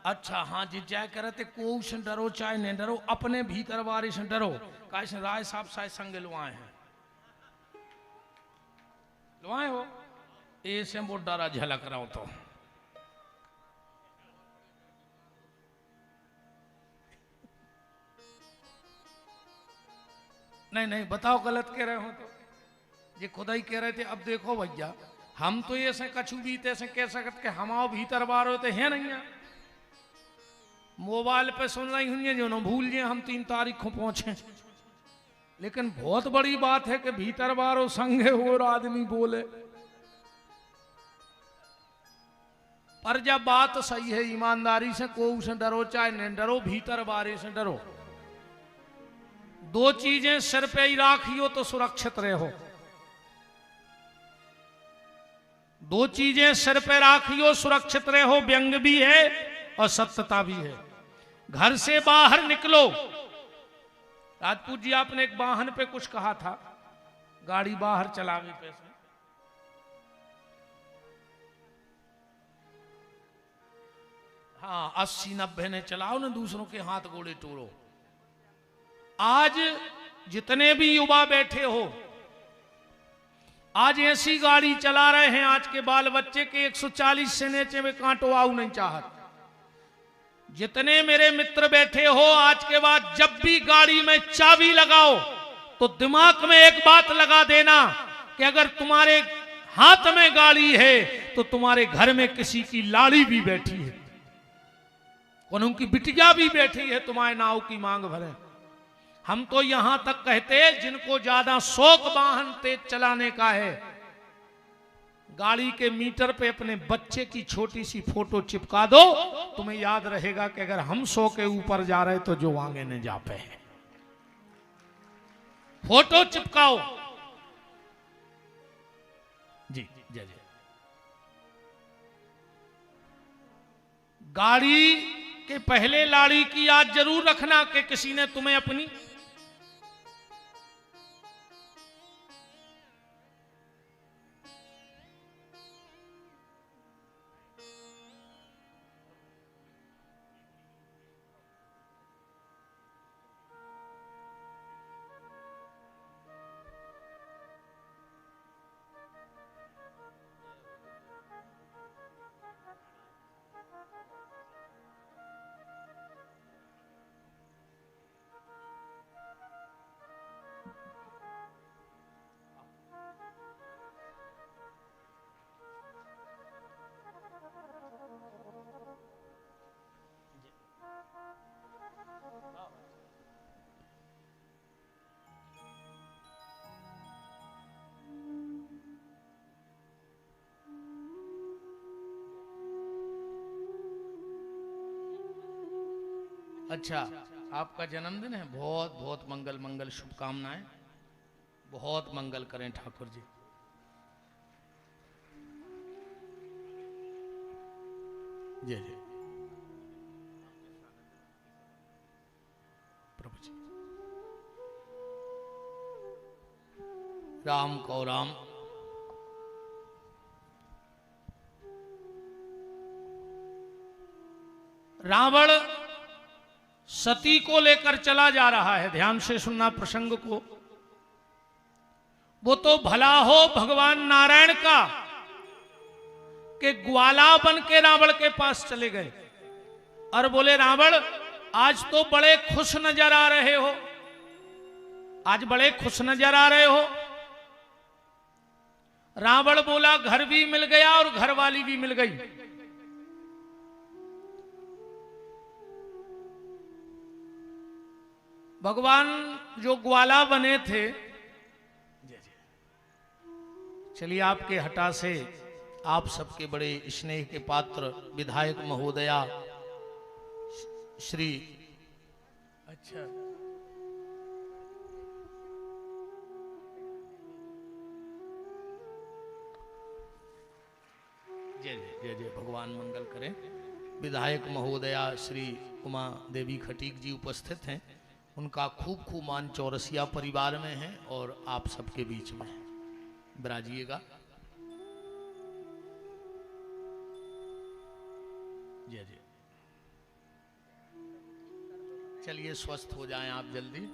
अच्छा हाँ जी, चाहे कह रहे थे को से डरो चाहे नहीं डरो, अपने भीतर बारे से डरो। कैसे राय साहब शायद संग लुआए हैं, लुआए हो ऐसे वो डरा झलक रहा हो। तो नहीं नहीं बताओ, गलत कह रहे हो तो ये खुदा ही कह रहे थे। अब देखो भैया, हम तो ये से कछु भी ऐसे कह सकते कि हमारे भीतर बार होते हैं नहीं है। मोबाइल पे सुन रही हुई जो ना भूल जाए हम 3 तारीख को पहुंचे, लेकिन बहुत बड़ी बात है कि भीतर बारो संगे हो आदमी बोले। पर जब बात सही है, ईमानदारी से को से डरो चाहे नहीं डरो, भीतर बारे से डरो। 2 चीजें सिर पे ही राखियो तो सुरक्षित रहो। 2 चीजें सिर पे राखियो सुरक्षित रहो, व्यंग भी है और सत्यता भी है। घर से बाहर निकलो। राजपूत जी, आपने एक वाहन पे कुछ कहा था, गाड़ी बाहर चलावे पैसे। हाँ, 80-90 ने चलाओ ना, दूसरों के हाथ गोड़े तोड़ो। आज जितने भी युवा बैठे हो, आज ऐसी गाड़ी चला रहे हैं, आज के बाल बच्चे के 140 से नीचे में कांटो आऊ नहीं चाहत। जितने मेरे मित्र बैठे हो, आज के बाद जब भी गाड़ी में चाबी लगाओ तो दिमाग में एक बात लगा देना कि अगर तुम्हारे हाथ में गाड़ी है तो तुम्हारे घर में किसी की लाड़ी भी बैठी है। उनकी बिटिया भी बैठी है तुम्हारे नाव की मांग भरे। हम तो यहां तक कहते जिनको ज्यादा शौक वाहन तेज चलाने का है, गाड़ी के मीटर पे अपने बच्चे की छोटी सी फोटो चिपका दो, तुम्हें याद रहेगा कि अगर हम 100 के ऊपर जा रहे तो जो आगे न जा पे है। फोटो चिपकाओ। जी जय जय। गाड़ी के पहले लाड़ी की याद जरूर रखना कि किसी ने तुम्हें अपनी अच्छा, आपका जन्मदिन है, बहुत बहुत मंगल मंगल शुभकामनाएं, बहुत मंगल करें ठाकुर जी। जय जय प्रभु जी। राम को राम। रावण सती को लेकर चला जा रहा है, ध्यान से सुनना प्रसंग को। वो तो भला हो भगवान नारायण का कि ग्वाला बन के रावण के पास चले गए और बोले रावण आज तो बड़े खुश नजर आ रहे हो, आज बड़े खुश नजर आ रहे हो। रावण बोला घर भी मिल गया और घरवाली भी मिल गई। भगवान जो ग्वाला बने थे, चलिए आपके हटा से आप सबके बड़े स्नेह के पात्र विधायक महोदया श्री, अच्छा जय जय जय जय, भगवान मंगल करें। विधायक महोदया श्री उमा देवी खटीक जी उपस्थित हैं, उनका खूब खूब मान चौरसिया परिवार में है और आप सबके बीच में है, विराजिएगा। जय जय। चलिए स्वस्थ हो जाएं आप जल्दी।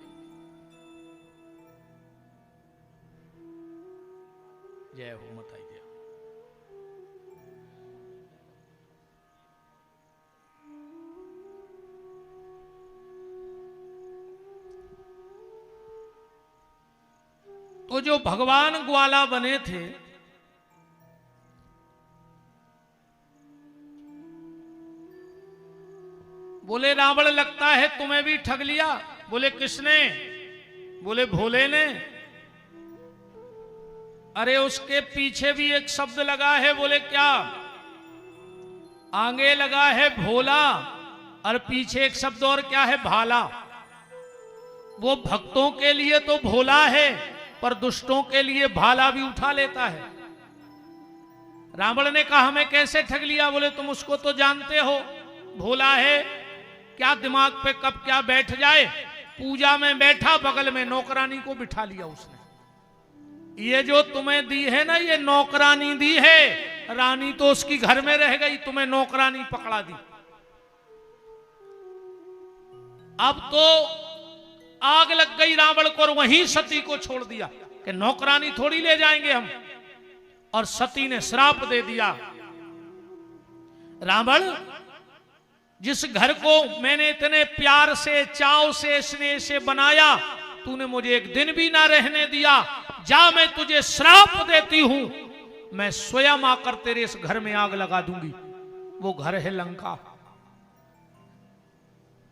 जय हो माता दी। तो जो भगवान ग्वाला बने थे, बोले रावण लगता है तुम्हें भी ठग लिया। बोले किसने? बोले भोले ने। अरे उसके पीछे भी एक शब्द लगा है। बोले क्या? आगे लगा है भोला और पीछे एक शब्द और क्या है? भाला। वो भक्तों के लिए तो भोला है पर दुष्टों के लिए भाला भी उठा लेता है। रावण ने कहा हमें कैसे ठग लिया? बोले तुम उसको तो जानते हो, भोला है, क्या दिमाग पे कब क्या बैठ जाए। पूजा में बैठा, बगल में नौकरानी को बिठा लिया उसने। ये जो तुम्हें दी है ना, ये नौकरानी दी है, रानी तो उसकी घर में रह गई, तुम्हें नौकरानी पकड़ा दी। अब तो आग लग गई रावण को और वहीं सती को छोड़ दिया कि नौकरानी थोड़ी ले जाएंगे हम, और सती ने श्राप दे दिया। रावण, जिस घर को मैंने इतने प्यार से, चाव से, स्नेह से बनाया, तूने मुझे एक दिन भी ना रहने दिया। जा, मैं तुझे श्राप देती हूं, मैं स्वयं आकर तेरे इस घर में आग लगा दूंगी। वो घर है लंका।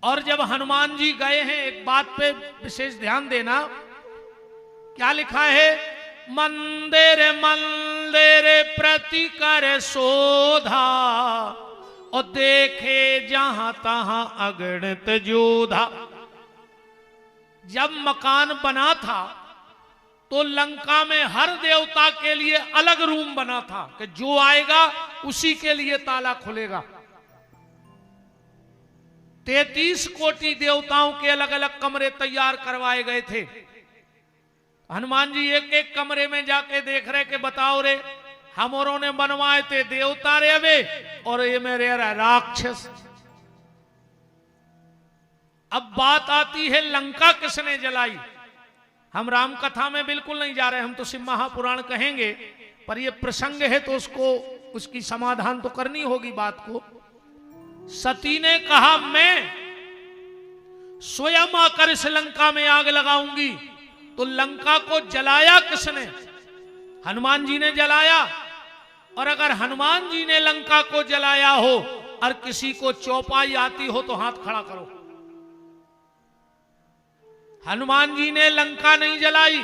और जब हनुमान जी गए हैं, एक बात पे विशेष ध्यान देना, क्या लिखा है? मंदिर मंदिर प्रति कर शोधा, और देखे जहां तहां अगणित जोधा। जब मकान बना था तो लंका में हर देवता के लिए अलग रूम बना था कि जो आएगा उसी के लिए ताला खुलेगा। 33 कोटि देवताओं के अलग अलग कमरे तैयार करवाए गए थे। हनुमान जी एक एक कमरे में जाके देख रहे कि बताओ रे, हमरों ने बनवाए थे देवता रे वे, और ये मेरे राक्षस। अब बात आती है लंका किसने जलाई। हम राम कथा में बिल्कुल नहीं जा रहे, हम तो शिव महापुराण कहेंगे, पर ये प्रसंग है तो उसकी समाधान तो करनी होगी बात को। सती ने कहा मैं स्वयं आकर इस लंका में आग लगाऊंगी, तो लंका को जलाया किसने? हनुमान जी ने जलाया। और अगर हनुमान जी ने लंका को जलाया हो और किसी को चौपाई आती हो तो हाथ खड़ा करो। हनुमान जी ने लंका नहीं जलाई,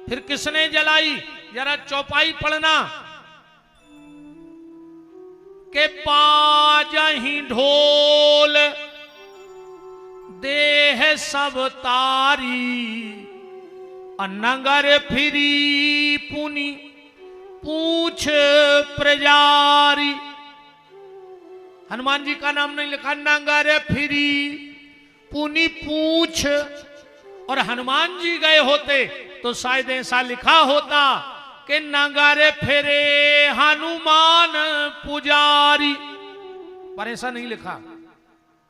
फिर किसने जलाई? जरा चौपाई पढ़ना। के बाजहि ढोल देह सब तारी, नगर फिरी पुनि पूछ प्रजारी। हनुमान जी का नाम नहीं लिखा, नगर फिरी पुनि पूछ। और हनुमान जी गए होते तो शायद ऐसा लिखा होता कि नगर फिरे हनुमान पुजारी, पर ऐसा नहीं लिखा।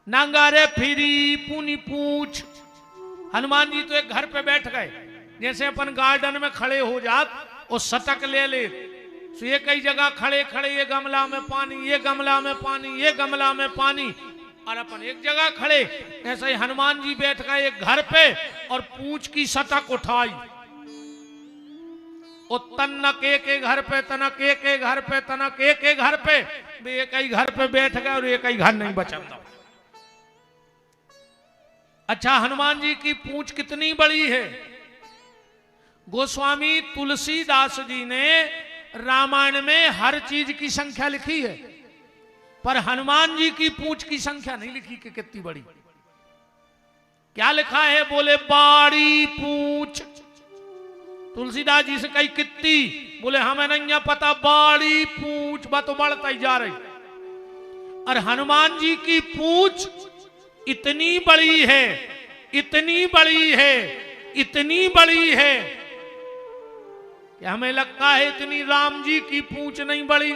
नगर फिरी पुनि पूछ। हनुमान जी तो एक घर पे बैठ गए, जैसे अपन गार्डन में खड़े हो जात और सटक ले ले, तो ये कई जगह खड़े खड़े, ये गमला में पानी, ये गमला में पानी, ये गमला में पानी, और अपन एक जगह खड़े। ऐसे ही हनुमान जी बैठ गए एक घर पे और पूंछ की सटक उठाई, और तनक एक घर पे, तनक एक घर पे, तनक एक घर पे, एक ही घर पे बैठ गए और एक ही घर नहीं बचा। अच्छा, हनुमान जी की पूंछ कितनी बड़ी है? गोस्वामी तुलसीदास जी ने रामायण में हर चीज की संख्या लिखी है, पर हनुमान जी की पूंछ की संख्या नहीं लिखी कि कितनी बड़ी। क्या लिखा है? बोले बाड़ी पूंछ। तुलसीदास जी से कही कितनी? बोले हमें नहीं पता, बाड़ी पूंछ। बात तो बढ़ता ही जा रही। और हनुमान जी की पूंछ इतनी बड़ी है, इतनी बड़ी है, इतनी बड़ी है कि हमें लगता है इतनी राम जी की पूंछ नहीं बड़ी।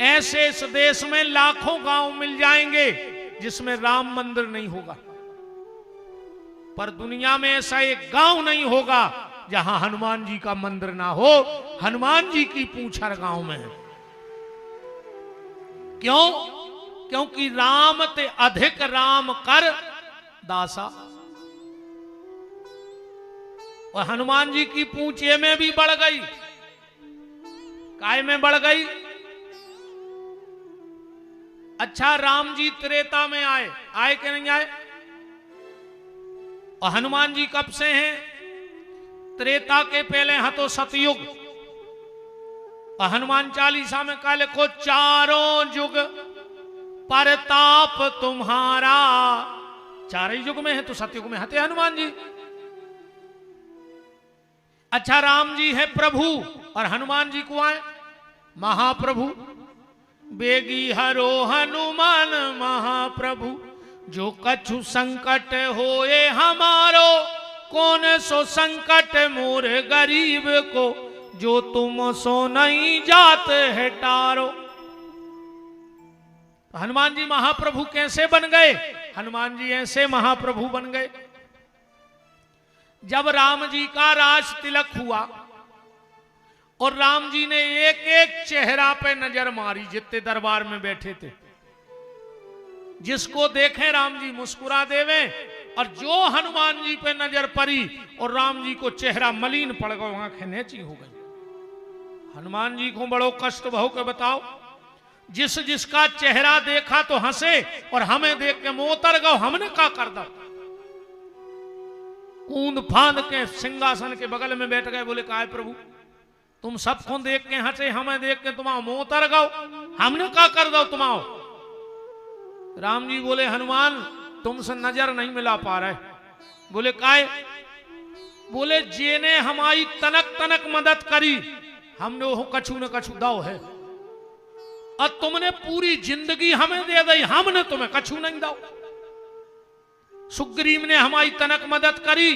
ऐसे इस देश में लाखों गांव मिल जाएंगे जिसमें राम मंदिर नहीं होगा, पर दुनिया में ऐसा एक गांव नहीं होगा जहां हनुमान जी का मंदिर ना हो। हनुमान जी की पूंछ हर गांव में है। क्यों? क्योंकि राम ते अधिक राम कर दासा। और हनुमान जी की पूंछ ये में भी बढ़ गई। काय में बढ़ गई? अच्छा, राम जी त्रेता में आए, आए कि नहीं आए? और हनुमान जी कब से हैं? त्रेता के पहले हैं तो सतयुग। और हनुमान चालीसा में कहा लिखो, चारों युग परताप तुम्हारा। चार ही युग में है तो सतयुग में हते हनुमान जी। अच्छा, राम जी है प्रभु और हनुमान जी को आए महाप्रभु। बेगी हरो हनुमान महाप्रभु, जो कछु संकट होए हमारो, कौन सो संकट मोर गरीब को, जो तुम सो नहीं जात है टारो। हनुमान जी महाप्रभु कैसे बन गए? हनुमान जी ऐसे महाप्रभु बन गए। जब राम जी का राज तिलक हुआ और राम जी ने एक एक चेहरा पे नजर मारी, जितने दरबार में बैठे थे, जिसको देखे राम जी मुस्कुरा देवे, और जो हनुमान जी पे नजर पड़ी और राम जी को चेहरा मलिन पड़ गया, आंखें नेची हो गई। हनुमान जी को बड़ो कष्ट बहु के बताओ। जिस जिसका चेहरा देखा तो हंसे और हमें देख के मुंह उतर गो। हमने क्या कर दो, कूद फांद के सिंहासन के बगल में बैठ गए। बोले का है प्रभु, तुम सबको देख के हंसे, हमें देख के तुम्हारा मुंह उतर गो, हमने क्या कर दो तुम्हारा। राम जी बोले हनुमान तुमसे नजर नहीं मिला पा रहे। बोले काय? बोले जेने हमारी तनक तनक मदद करी, हमने वो कछु न कछु दाव है, और तुमने पूरी जिंदगी हमें दे दी, हमने तुम्हें कछु नहीं दाव। सुग्रीव ने हमारी तनक मदद करी,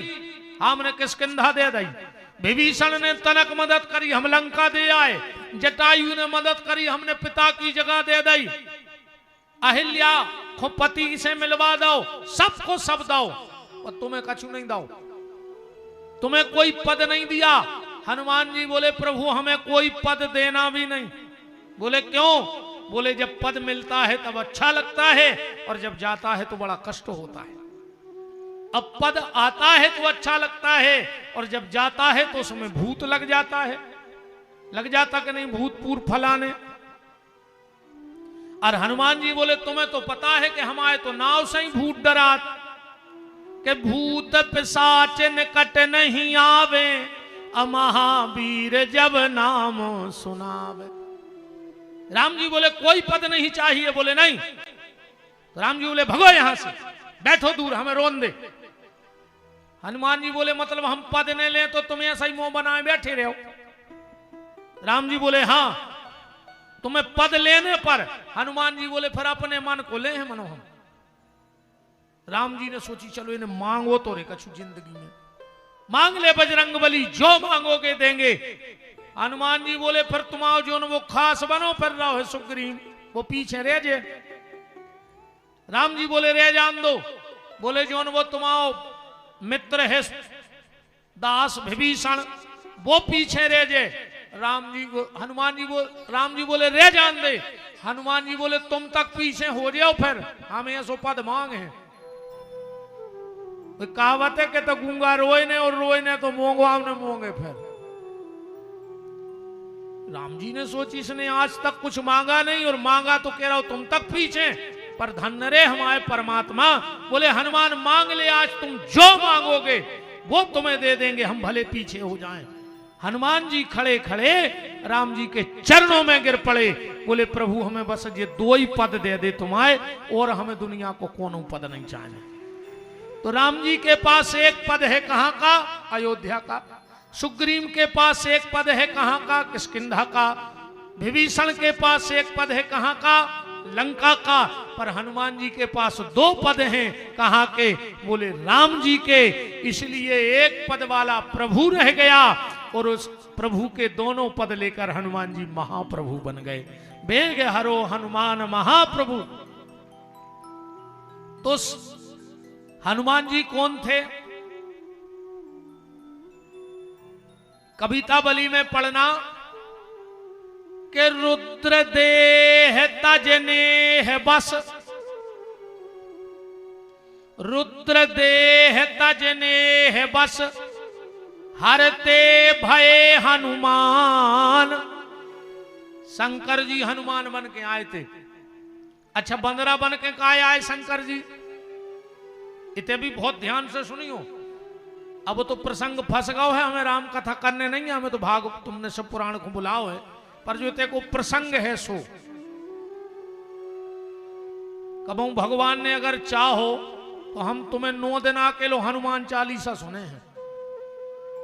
हमने किष्किंधा दे दी। विभीषण ने तनक मदद करी, हम लंका दे आए। जटायु ने मदद करी, हमने पिता की जगह दे दी। अहिल्या को पति से मिलवा दो, सबको सब दो, और तुम्हें कछु नहीं दो, तुम्हें कोई पद नहीं दिया। हनुमान जी बोले प्रभु हमें कोई पद देना भी नहीं। बोले क्यों? बोले जब पद मिलता है तब अच्छा लगता है, और जब जाता है तो बड़ा कष्ट होता है। अब पद आता है तो अच्छा लगता है, और जब जाता है तो उसमें भूत लग जाता है। लग जाता कि नहीं भूतपूर्व फलाने। और हनुमान जी बोले तुम्हें तो पता है कि हमारे तो नाव से ही भूत डरात, के भूत पिशाच निकट नहीं आवे, महावीर जब नाम सुनावे। राम जी बोले कोई पद नहीं चाहिए। बोले नहीं। तो राम जी बोले भगो यहां से, बैठो दूर, हमें रोन दे। हनुमान जी बोले मतलब हम पद नहीं ले तो तुम्हें ऐसा ही मुंह बनाए बैठे रहो। राम जी बोले हाँ, तुम्हें पद लेने पर। हनुमान जी बोले फिर अपने मन को ले हैं मनो हम। राम जी ने सोची चलो इन्हें मांगो तो रे कछु जिंदगी में, मांग ले बजरंगबली, जो मांगोगे देंगे। हनुमान जी बोले फिर तुम्हारा जो वो खास बनो फिर रहो है सुग्रीव, वो पीछे रह जे। राम जी बोले रह जान दो। बोले जो वो तुम्हारा मित्र है दास विभीषण, वो पीछे रह जे। राम जी बोले रह जान दे। हनुमान जी बोले तुम तक पीछे हो जाओ, फिर हमें ऐसो पद मांगे। कहावत है कि तो गूंगा रोए ने, और रोए ने तो मोंगो हमने मोंगे। फिर राम जी ने सोची इसने आज तक कुछ मांगा नहीं, और मांगा तो कह रहा हूं तुम तक पीछे, पर धन्य रे हमारे परमात्मा। बोले हनुमान मांग ले, आज तुम जो मांगोगे वो तुम्हें दे देंगे, हम भले पीछे हो जाएं। हनुमान जी खड़े खड़े राम जी के चरणों में गिर पड़े। बोले प्रभु हमें बस ये दो ही पद दे दे तुम्हारे, और हमें दुनिया को कोनो पद नहीं चाहिए। तो राम जी के पास एक पद है, कहां का? अयोध्या का। सुग्रीव के पास एक पद है, कहां का? किष्किंधा का। विभीषण के पास एक पद है, कहां का? लंका का। पर हनुमान जी के पास दो पद हैं, कहां के? बोले राम जी के। इसलिए एक पद वाला प्रभु रह गया, और उस प्रभु के दोनों पद लेकर हनुमान जी महाप्रभु बन गए। बेग हरो हनुमान महाप्रभु। तो हनुमान जी कौन थे? कविता बली में पढ़ना कि रुद्र देह तजने है बस, रुद्र देह तजने है बस, हरते भय हनुमान। शंकर जी हनुमान बन के आए थे। अच्छा बंदरा बन के कहा आए शंकर जी? इतने भी बहुत ध्यान से सुनियो। अब तो प्रसंग फंस गओ है, हमें राम कथा करने नहीं है, हमें तो भाग तुमने सब पुराण को बुलाओ है, पर जो ते को प्रसंग है सो कबू भगवान ने अगर चाहो तो हम तुम्हें 9 दिन अकेलो हनुमान चालीसा सुने हैं।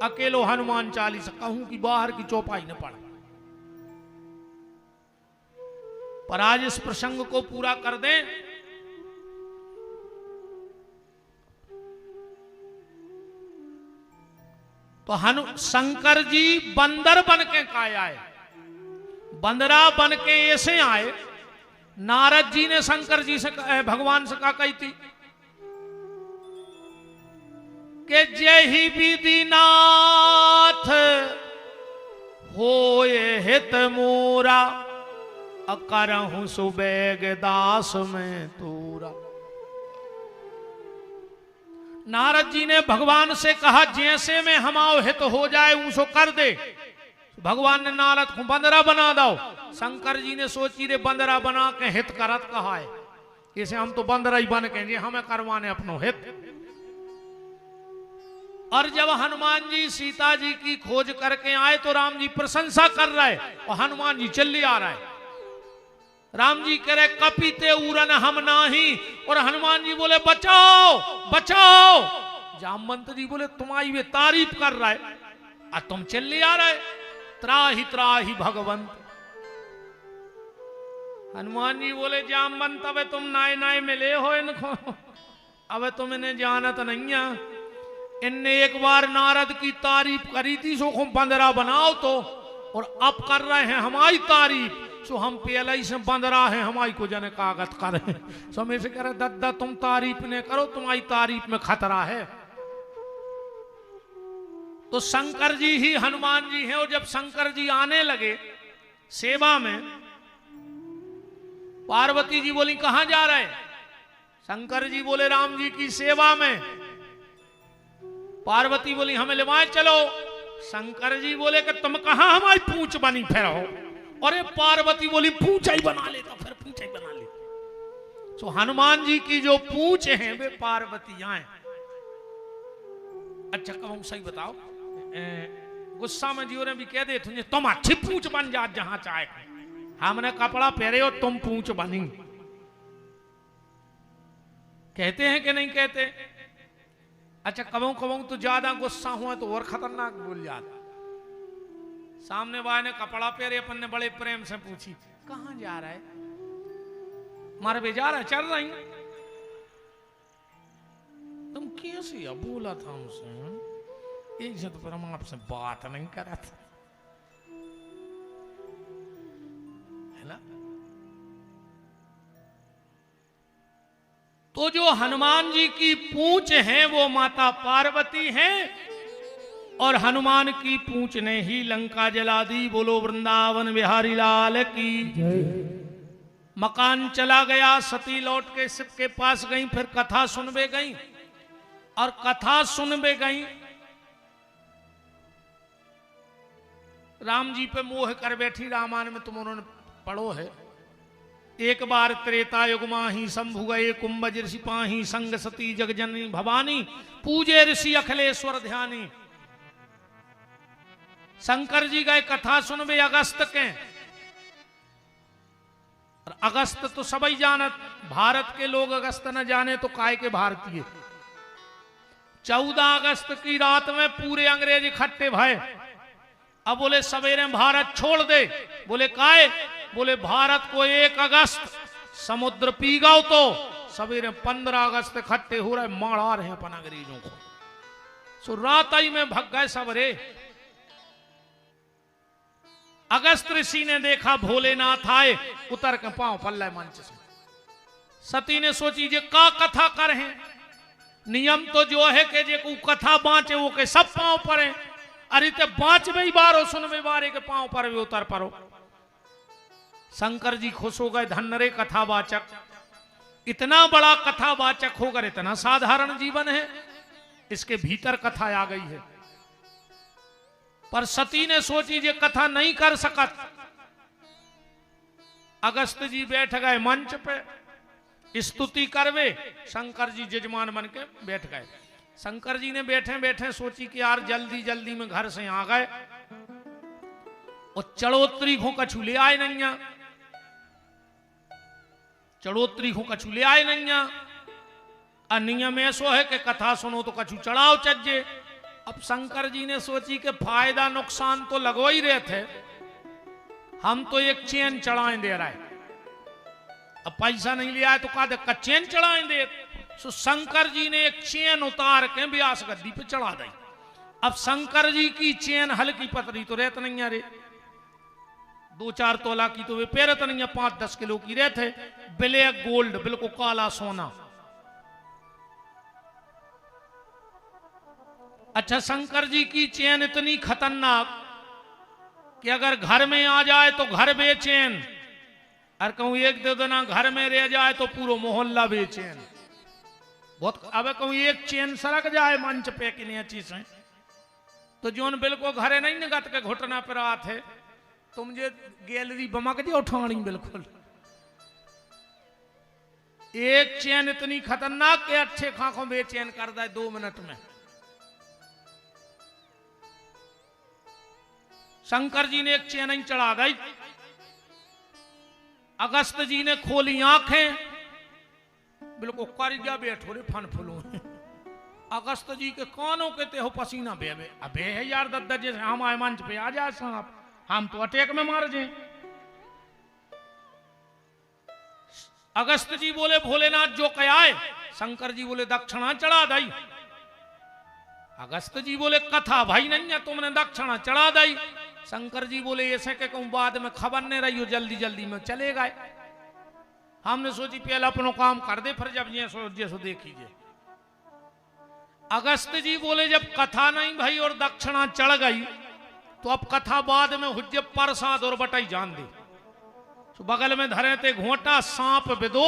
अकेलो हनुमान चालीसा कहूं कि बाहर की चौपाई न पड़ा, पर आज इस प्रसंग को पूरा कर दें। तो शंकर जी बंदर बन के काय आए, बंदरा बन के ऐसे आए। नारद जी ने शंकर जी से भगवान से कहा कही थी कि जय ही विधिनाथ होए हित मोरा, अकरहु सुबेग दास में तूरा। नारद जी ने भगवान से कहा जैसे में हमाओ हित हो जाए उसो कर दे। भगवान ने नारद को बंदरा बना दो। शंकर जी ने सोची रे बंदरा बना के हित करत कहा है, इसे हम तो बंदरा ही बन के हमें करवाने अपनो हित। और जब हनुमान जी सीता जी की खोज करके आए तो राम जी प्रशंसा कर रहे और हनुमान जी चल आ रहा है। राम जी कह रहे कपिते उरन हम नाही, और हनुमान जी बोले बचाओ बचाओ। जामवंत जी बोले तुम्हारी वे तारीफ कर रहा है और तुम चल आ रहे, त्राही भगवंत। हनुमान जी बोले जामवंत अब तुम नाय नाय मिले हो इनको, अब तुम इन्हें जानत नहीं है। इनने एक बार नारद की तारीफ करी थी, सो हम बंदरा बनाओ तो, और अब कर रहे हैं हमारी तारीफ, सो हम पहले से बंदरा है हमारी को जने कागज करे। सो मैं से कह रहे दद्दा तुम तारीफ ने करो, तुम्हारी तारीफ में खतरा है। तो शंकर जी ही हनुमान जी हैं, और जब शंकर जी आने लगे सेवा में, पार्वती जी बोली कहां जा रहे? शंकर जी बोले राम जी की सेवा में। पार्वती बोली हमें लेवाए चलो। शंकर जी बोले कि तुम कहां हमारी पूंछ बनी फिर हो, और ये पार्वती बोली पूंछ ही बना लेता, फिर पूंछ ही बना ले। तो हनुमान जी की जो पूंछ है वे पार्वतियां हैं। अच्छा कब सही बताओ, गुस्सा में जियो ने भी कह दे तुझे तुम अच्छी पूंछ बन जा जहां चाहे, हमने कपड़ा पहरे हो तुम पूंछ बनी, कहते हैं कि नहीं कहते? अच्छा कबू कबू तो ज्यादा गुस्सा हुआ तो और खतरनाक बोल जाता। सामने वाले ने कपड़ा पहरे, अपन ने बड़े प्रेम से पूछी कहां जा रहा है? मारे भी जा रहा है, चल रही तुम कैसे अब बोला था हमसे, इज्जत पर हम आपसे बात नहीं करा था, है ना? तो जो हनुमान जी की पूंछ है वो माता पार्वती है, और हनुमान की पूंछ ने ही लंका जला दी। बोलो वृंदावन बिहारी लाल की। मकान चला गया, सती लौट के शिव के पास गई, फिर कथा सुनबे गई, और कथा सुनबे गई राम जी पे मोह कर बैठी। रामायण में तुम उन्होंने पढ़ो है, एक बार त्रेता युग माही शंभु गए कुंभज ऋषि पाही, संग सती जग जननी भवानी, पूजे ऋषि अखिलेश्वर ध्यानी। शंकर जी गए कथा सुनबे अगस्त के, और अगस्त तो सबई जानत, भारत के लोग अगस्त न जाने तो काय के भारतीय। 14 अगस्त की रात में पूरे अंग्रेज इकट्ठे भय। अब बोले सवेरे भारत छोड़ दे, बोले काय? बोले भारत को 1 अगस्त समुद्र पी गओ तो सवेरे 15 अगस्त इकट्ठे हो रहे, मार रहे हैं अपन अंग्रेजों को। सो रात ही में भग गए सबरे। अगस्त ऋषि ने देखा भोलेनाथ आए, उतर के पांव पल्ले मंच से। सती ने सोची जे का कथा कर हैं, नियम तो जो है कि जे को कथा बांचे वो के सब पांव पड़े। अरे ते बांच में ही बारो सुन में बारे के पांव पर भी उतर परो। शंकर जी खुश हो गए, धन्य कथावाचक, इतना बड़ा कथावाचक होकर इतना साधारण जीवन है, इसके भीतर कथा आ गई है। पर सती ने सोची जे कथा नहीं कर सकत। अगस्त जी बैठ गए मंच पे, स्तुति करवे। शंकर जी जजमान बन के बैठ गए। शंकर जी ने बैठे बैठे सोची कि यार जल्दी जल्दी में घर से आ गए, और चढ़ोत्री को कछु ले आए नहीं, चढ़ोत्री को कछु ले आए नहीं। नियम ऐसो है कि कथा सुनो तो कछु चढ़ाओ चज्जे। अब शंकर जी ने सोची कि फायदा नुकसान तो लगो ही रहे थे, हम तो एक चेन चढ़ाए दे रहा है, अब पैसा नहीं लिया है तो का चेन चढ़ाए दे। सो शंकर जी ने एक चेन उतार के व्यास गद्दी पे चढ़ा दी। अब शंकर जी की चेन हल्की पतली तो रहत नहीं है रे, 2-4 तोला की तो वे पैरत नहीं है, 5-10 किलो की रहते। ब्लैक गोल्ड, बिल्कुल काला सोना। अच्छा शंकर जी की चेन इतनी खतरनाक कि अगर घर में आ जाए तो घर बेचैन, और कहूं एक दो दिन घर में रह जाए तो पूरा मोहल्ला बेचैन। बहुत अब कहूं एक चेन सरक जाए मंच पे कि नहीं चीज है तो जोन बिल्कुल घरे नहीं निगत के घुटना पर आ थे तुम जे गैलरी बमक जो उठानी बिल्कुल। एक चैन इतनी खतरनाक के अच्छे खाखों बेचैन कर दे 2 मिनट में। शंकर जी ने एक चैन ही चढ़ा दी। अगस्त जी ने खोली आंखें, बिल्कुल कारिजा बैठो रे फन फुलो। अगस्त जी के कानों के ते हो पसीना बेबे अबे है यार दद्दा जैसे हम आए मंच पे आ जाए साहब, हम तो अटैक में मार जाए। अगस्त जी बोले भोलेनाथ जो कयाए, शंकर जी बोले दक्षिणा चढ़ा दई। अगस्त जी बोले कथा भाई नहीं है तुमने दक्षिणा चढ़ा दई। शंकर जी बोले ऐसे के कहूं बाद में खबर नहीं रही हो, जल्दी जल्दी में चले गए। हमने सोची पहले अपनों काम कर दे फिर जब ये सो देखिए। अगस्त जी बोले जब कथा नहीं भाई और दक्षिणा चढ़ गई तो अब कथा बाद में हुज्जे प्रसाद और बटाई जान दे। तो बगल में धरे थे घोटा सांप बिदो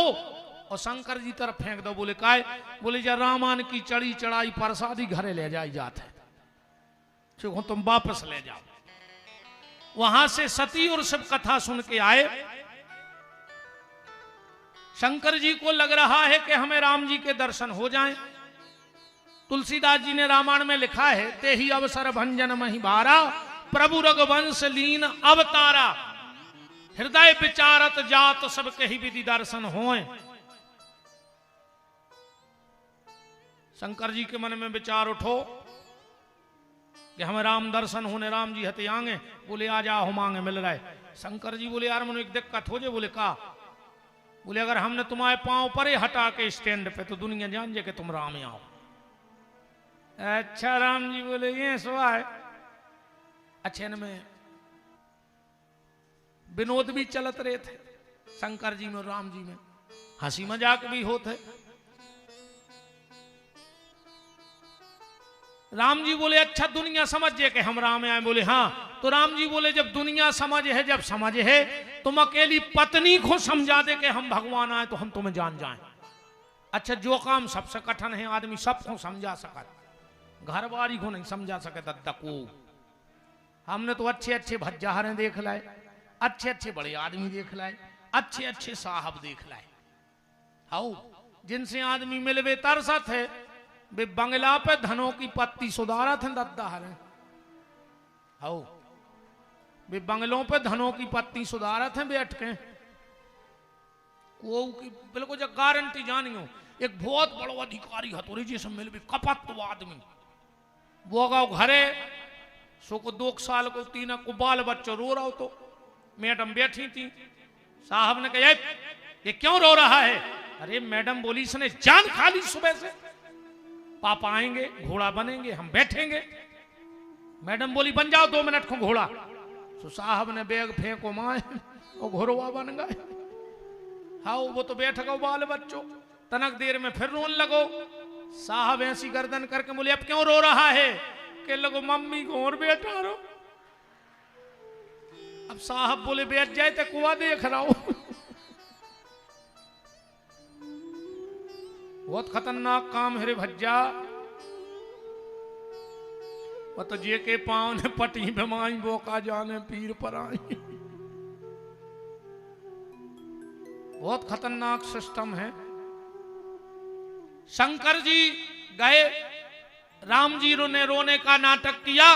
और शंकर जी तरफ फेंक दो। बोले काय? बोले जा रामान की चढ़ी चढ़ाई प्रसादी घरे ले जाई जाते है, तुम वापस ले जाओ। वहां से सती और सब कथा सुन के आए। शंकर जी को लग रहा है कि हमें राम जी के दर्शन हो जाएं। तुलसीदास जी ने रामायण में लिखा है ते ही अवसर भंजन महिबारा प्रभु रघुवंश लीन अवतारा हृदय विचारत जात सबके ही विधि दर्शन होए। शंकर जी के मन में विचार उठो कि हमें राम दर्शन होने, राम जी हते आंगे। बोले आ जाओ मांगे मिल रहा है। शंकर जी बोले यार मनो एक दिक्कत हो जाए। बोले का? बोले अगर हमने तुम्हारे पांव परे हटा के स्टैंड पे तो दुनिया जान जाए कि तुम राम आओ। अच्छा राम जी बोले ये सो है। अच्छे में विनोद भी चलत रहे थे शंकर जी में और राम जी में, हंसी मजाक भी होते। राम जी बोले अच्छा दुनिया समझ जाए कि हम राम आए। बोले हाँ। तो राम जी बोले जब दुनिया समझ है, जब समझ है तुम अकेली पत्नी को समझा दे कि हम भगवान आए तो हम तुम्हें जान जाएं। अच्छा जो काम सबसे कठिन है आदमी सबको समझा सका, घर वाली को नहीं समझा सके दद्दा को। हमने तो अच्छे अच्छे भज्जाहरें देख लाए, अच्छे अच्छे बड़े आदमी देख लाए, अच्छे अच्छे साहब देख लाए, हाउ जिनसे आदमी मिलवे तरसत है। वे बंगला पे धनों की पत्ती सुधारा थे दद्दा हरे, हाउ वे बंगलों पे धनों की पत्ती सुधारा थे बैठ के। वो बिल्कुल जब गारंटी जानी हो एक बहुत बड़ो अधिकारी हथोड़ी जी से मिलवे कपत तो आदमी वो गाँव घरे सो को 2 साल को 3 को बाल बच्चों रो रहा हो। तो मैडम बैठी थी, साहब ने कहा ये क्यों रो रहा है? अरे मैडम बोली इसने जान खा ली सुबह से, पापा आएंगे घोड़ा बनेंगे हम बैठेंगे। मैडम बोली बन जाओ 2 मिनट को घोड़ा। तो साहब ने बैग फेंको माए वो घोड़वा बन गए। हाँ वो तो बैठ गो बाल बच्चों, तनक देर में फिर रोन लगो। साहब ऐसी गर्दन करके बोले अब क्यों रो रहा है? के लगो मम्मी को और बैठा रहो। अब साहब बोले बैठ जाए तो कुआ देख रहा हूं। बहुत खतरनाक काम है रे भज्जा। वो तो जे के पांव ने पटी भमाई वो का जाने पीर पर आई। बहुत खतरनाक सिस्टम है। शंकर जी गए, राम जी ने रोने का नाटक किया।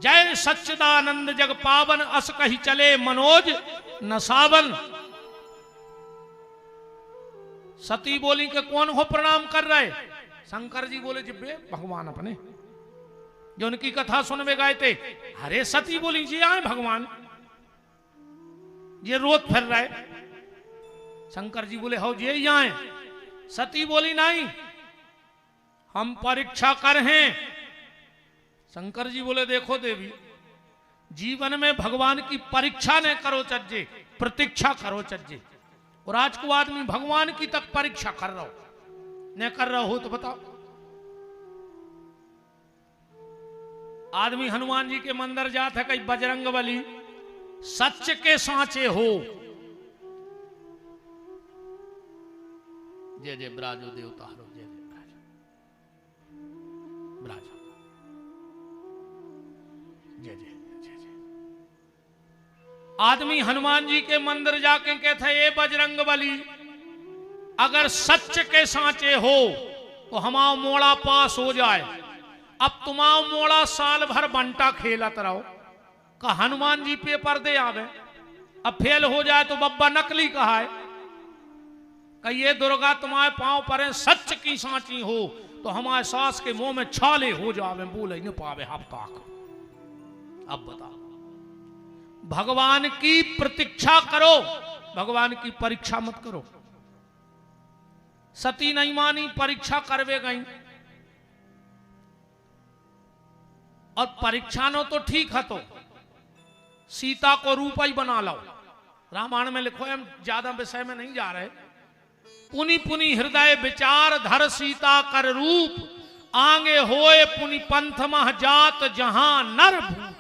जय सच्चिदानंद जग पावन अस कही चले मनोज न सावन। सती बोली कि कौन हो प्रणाम कर रहे? शंकर जी बोले जिब्बे भगवान अपने जो उनकी कथा सुनवे गए थे। अरे सती बोली जी आए भगवान, ये रोत फिर रहे। शंकर जी बोले हो जी आए। सती बोली नहीं हम परीक्षा कर हैं। शंकर जी बोले देखो देवी जीवन में भगवान की परीक्षा न करो चज्जे, प्रतीक्षा करो चज्जे। और आज को आदमी भगवान की तक परीक्षा कर रहा हो, न कर रहा हो तो बताओ। आदमी हनुमान जी के मंदिर जाता है कई बजरंग बली सच के सांचे हो। जय जय ब्राजो देवता हरो, जय जय ब्राजो ब्राजो। जय जय जय जय। आदमी हनुमान जी के मंदिर जाके कहते ये बजरंग बली, अगर सच के सांचे हो तो हमारा मोड़ा पास हो जाए। अब तुम्हारा मोड़ा साल भर बंटा खेलत रहो, का हनुमान जी पेपर दे आवे, अब फेल हो जाए तो बब्बा नकली कहा है। ये दुर्गा तुम्हारे पांव पर सच की सांची हो तो हमारे सास के मुंह में छाले हो जावे, बोले न पावे हफ्ता। अब बताओ, भगवान की प्रतीक्षा करो, भगवान की परीक्षा मत करो। सती नहीं मानी, परीक्षा करवे गई, और परीक्षा नो तो ठीक है, तो सीता को रूप ही बना लो। रामायण में लिखो, हम ज्यादा विषय में नहीं जा रहे। पुनि पुनि हृदय विचार धर सीता कर रूप, आगे होए पुनि पंथ मह जात जहां नर भूप।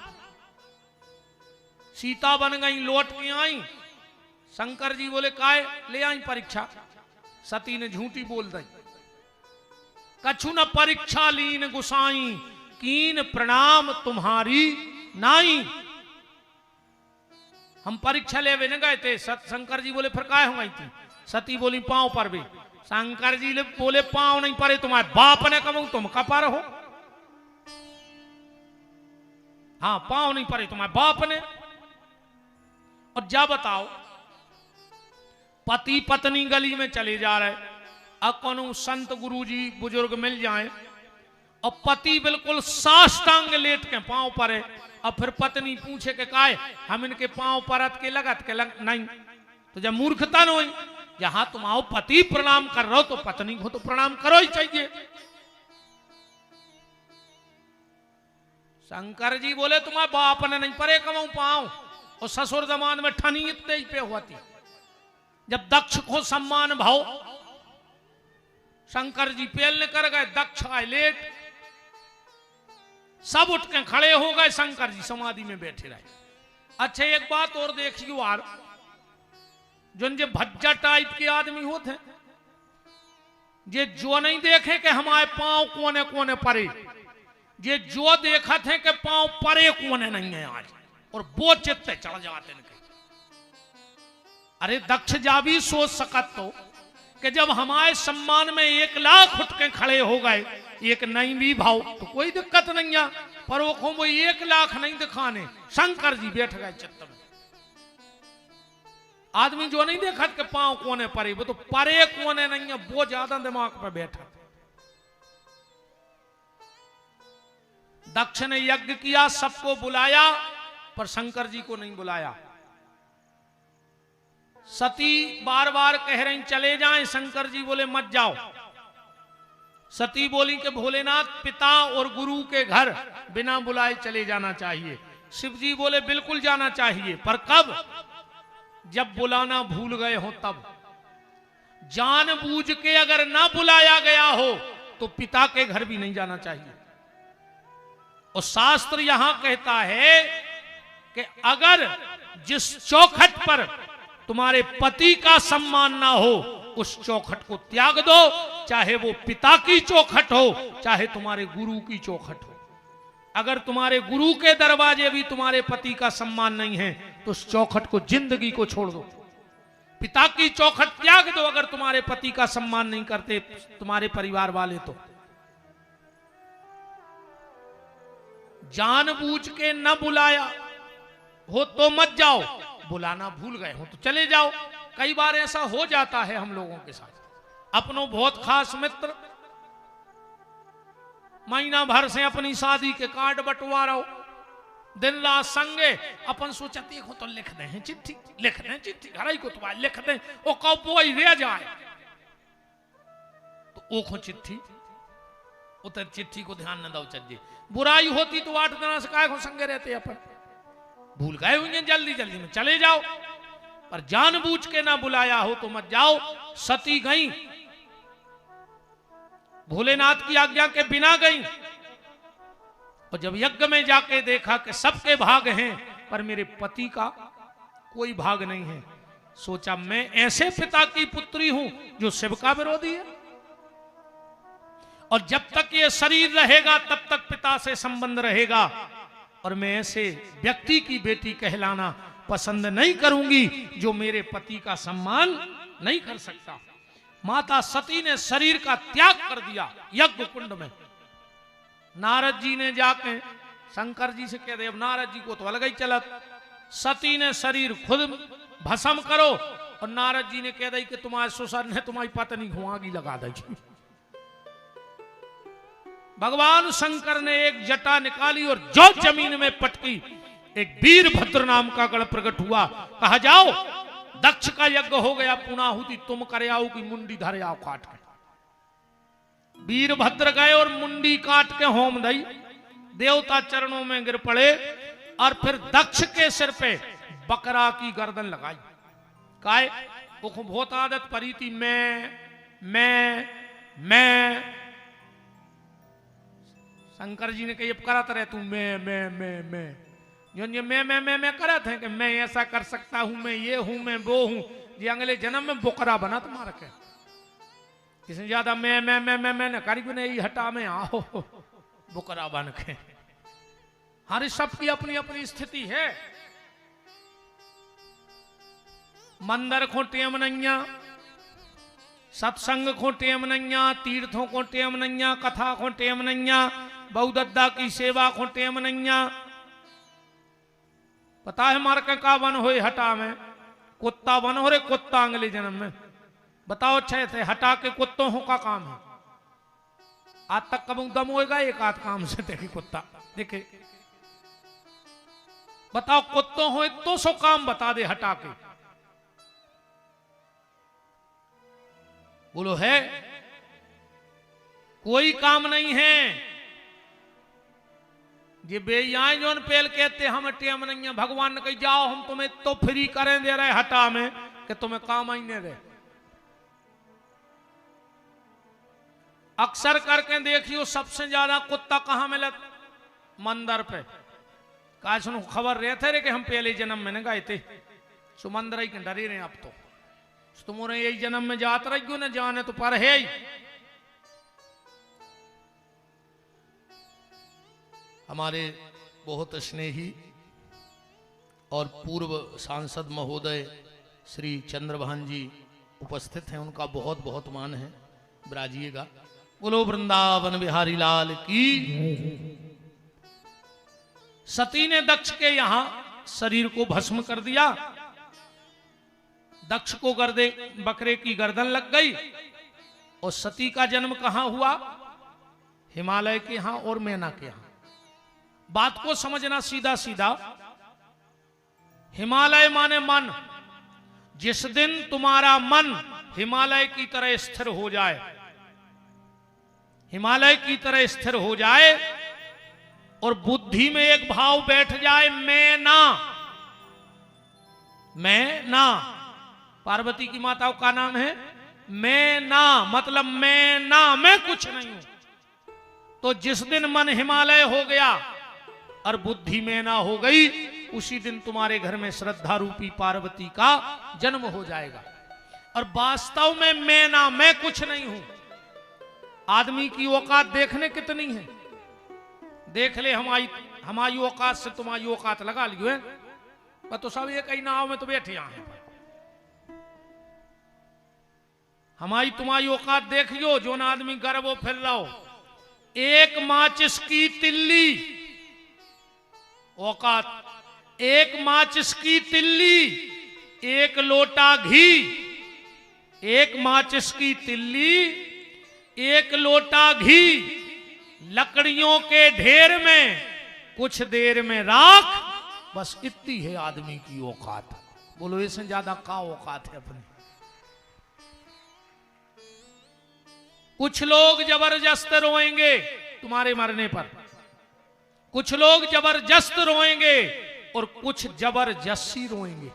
सीता बन गई, लौट के आई। शंकर जी बोले काय ले आई परीक्षा। सती ने झूठी बोल दी, कछु न परीक्षा लीन गुसाई, कीन प्रणाम तुम्हारी नाई। हम परीक्षा ले न गए थे। शंकर जी बोले फिर काय हो गई थी। सती बोली पांव पर भी। शंकर जी बोले पांव नहीं परे, तुम्हारे बाप ने कबू तुम कपर हो। हाँ, पांव नहीं परे तुम्हारे बाप ने। और जा बताओ, पति पत्नी गली में चले जा रहे, अब कौन संत गुरु जी बुजुर्ग मिल जाए और पति बिल्कुल साष्टांग लेट के पांव पर है, और फिर पत्नी पूछे के काय हम इनके पांव परत के लगत के नहीं, तो जब मूर्खता न हुई, जहां तुम आओ पति प्रणाम कर रहे हो तो पत्नी को तो प्रणाम करो ही चाहिए। शंकर जी बोले तुम्हारे बाप ने नहीं परे कमाऊ पांव, और ससुर जमान में ठनी इतने ही पे हुआ थी। जब दक्ष को सम्मान भाव, शंकर जी पेलने कर गए, दक्ष आए लेट, सब उठ के खड़े हो गए, शंकर जी समाधि में बैठे रहे। अच्छा एक बात और देखियो यार, जो भज्जा टाइप के आदमी होते हैं, जे जो नहीं देखे कि हमारे पांव कोने कोने परे, जे जो देखा थे कि पांव परे कोने नहीं है आज, और वो चित्ते चढ़ जाते हैं। अरे दक्ष जा भी सोच सकत तो कि जब हमारे सम्मान में 1 लाख उठ के खड़े हो गए, एक नहीं भी भाव तो कोई दिक्कत नहीं है, पर वो 1 लाख नहीं दिखाने। शंकर जी बैठ गए चित्त में। आदमी जो नहीं देखा कि पांव कोने परे, वो तो परे कोने नहीं है, वो ज्यादा दिमाग पर बैठा। दक्ष ने यज्ञ किया, सबको बुलाया, पर शंकर जी को नहीं बुलाया। सती बार बार कह रही चले जाएं, शंकर जी बोले मत जाओ। सती बोली कि भोलेनाथ पिता और गुरु के घर बिना बुलाए चले जाना चाहिए। शिव जी बोले बिल्कुल जाना चाहिए, पर कब? जब बुलाना भूल गए हो तब। जानबूझ के अगर ना बुलाया गया हो तो पिता के घर भी नहीं जाना चाहिए। और शास्त्र यहां कहता है कि अगर जिस चौखट पर तुम्हारे पति का सम्मान ना हो, उस चौखट को त्याग दो, चाहे वो पिता की चौखट हो, चाहे तुम्हारे गुरु की चौखट हो। अगर तुम्हारे गुरु के दरवाजे भी तुम्हारे पति का सम्मान नहीं है तो उस चौखट को, जिंदगी को छोड़ दो। पिता की चौखट त्याग दो अगर तुम्हारे पति का सम्मान नहीं करते तुम्हारे परिवार वाले। तो जानबूझ के न बुलाया हो तो मत जाओ, बुलाना भूल गए हो तो चले जाओ। कई बार ऐसा हो जाता है हम लोगों के साथ। अपनों बहुत खास मित्र महीना भर से अपनी शादी के कार्ड बंटवा रहो, दिन रात संगे, अपन सोचा देखो तो लिख दे चिट्ठी, लिख दे चिट्ठी, घर ही को तो लिख दे, वो कब वो रह जाए तो ओखो चिट्ठी, उतर चिट्ठी को ध्यान न दो चज्जे। बुराई होती तो 8 दिन से काय को संगे रहते अपन। भूल गए हुए जल्दी जल्दी में चले जाओ, पर जानबूझ के ना बुलाया हो तो मत जाओ। सती गई, भोलेनाथ की आज्ञा के बिना गई, और जब यज्ञ में जाके देखा कि सबके भाग हैं पर मेरे पति का कोई भाग नहीं है, सोचा मैं ऐसे पिता की पुत्री हूं जो शिव का विरोधी है, और जब तक ये शरीर रहेगा तब तक पिता से संबंध रहेगा। और मैं ऐसे व्यक्ति की बेटी कहलाना पसंद नहीं करूंगी जो मेरे पति का सम्मान नहीं कर सकता। माता सती ने शरीर का त्याग कर दिया यज्ञ कुंड में। नारद जी ने जाके शंकर जी से कह दे, अब नारद जी को तो अलग ही चलत, सती ने शरीर खुद भस्म करो, और नारद जी ने कह दी कि तुम्हारे ससुर ने तुम्हारी पत्नी घुआगी लगा दी। भगवान शंकर ने एक जटा निकाली और जो जमीन में पटकी, एक वीरभद्र नाम का गण प्रकट हुआ। कहा जाओ दक्ष का यज्ञ हो गया, पुनाहुति तुम करे आओ की मुंडी धरे आओ काट के। वीरभद्र गए और मुंडी काट के होम दई, देवता चरणों में गिर पड़े और फिर दक्ष के सिर पे बकरा की गर्दन लगाई। काय वो बहुत आदत परी थी, मैं शंकर जी ने कही अब करत रहे तू मैं जो मैं करत है कि मैं ऐसा कर सकता हूं, मैं ये हूं, मैं वो हूं। ये अगले जन्म में बोकरा बना तुम्हारा के, इससे ज्यादा मैं न करी नहीं हटा में आओ बोकरा बन के। हर सबकी अपनी अपनी स्थिति है। मंदिर को टेम नैया, सत्संग को टेम नैया, तीर्थों को टेम नैया, कथा को टेम नैया, बहुदद्दा की सेवा को टेम नैया। पता है मार का वन हो हटा में कुत्ता वन हो रे, कुत्ता अगले जन्म में बताओ अच्छे थे हटा के कुत्तों हो का काम है। आज तक कब दम होएगा एक आध काम से देखी कुत्ता देखे, बताओ कुत्तों हो तो सो काम बता दे हटा के, बोलो है कोई काम नहीं है। ये बेयाएं जोन पेल कहते हम टेम नहीं है, भगवान ने कही जाओ हम तुम्हें तो फ्री करें दे रहे हटा में कि तुम्हें काम ही नहीं रहे। अक्सर करके देखियो सबसे ज्यादा कुत्ता कहां मिले, मंदिर पे। कहा सुनो खबर रहते रे कि हम पहले जन्म में न गए थे, सो मंदिर ही डरे रहे अब तो तुम्हारे यही जन्म में जात रही न जाने तो पर है ही। हमारे बहुत स्नेही और पूर्व सांसद महोदय श्री चंद्रभान जी उपस्थित हैं, उनका बहुत बहुत मान है, विराजिएगा। बोलो वृंदावन बिहारी लाल की। सती ने दक्ष के यहां शरीर को भस्म कर दिया, दक्ष को बकरे की गर्दन लग गई। और सती का जन्म कहां हुआ? हिमालय के यहां और मैना के यहां। बात को समझना सीधा सीधा, हिमालय माने मन। जिस दिन तुम्हारा मन हिमालय की तरह स्थिर हो जाए, हिमालय की तरह स्थिर हो जाए और बुद्धि में एक भाव बैठ जाए, मैं ना। पार्वती की माताओं का नाम है मैं ना, मतलब मैं कुछ नहीं हूं। तो जिस दिन मन हिमालय हो गया और बुद्धि में ना हो गई, उसी दिन तुम्हारे घर में श्रद्धा रूपी पार्वती का जन्म हो जाएगा। और वास्तव में मैं कुछ नहीं हूं। आदमी की औकात देखने कितनी है, देख ले हमारी औकात से तुम्हारी औकात लगा लियो है। पर तो सब एक ही नाव में तो बैठे यहां हैं। हमारी तुम्हारी औकात देख लियो, जो ना आदमी गर्व फिर रहा हो। एक माचिस की तिल्ली औकात, एक माचिस की तिल्ली, एक लोटा घी, एक माचिस की तिल्ली, एक लोटा घी, लकड़ियों के ढेर में कुछ देर में राख, बस इतनी है आदमी की औकात। बोलो इससे ज्यादा का औकात है अपनी? कुछ लोग जबरदस्त रोएंगे तुम्हारे मरने पर, कुछ लोग जबरदस्त रोएंगे और कुछ जबरदस्ती रोएंगे।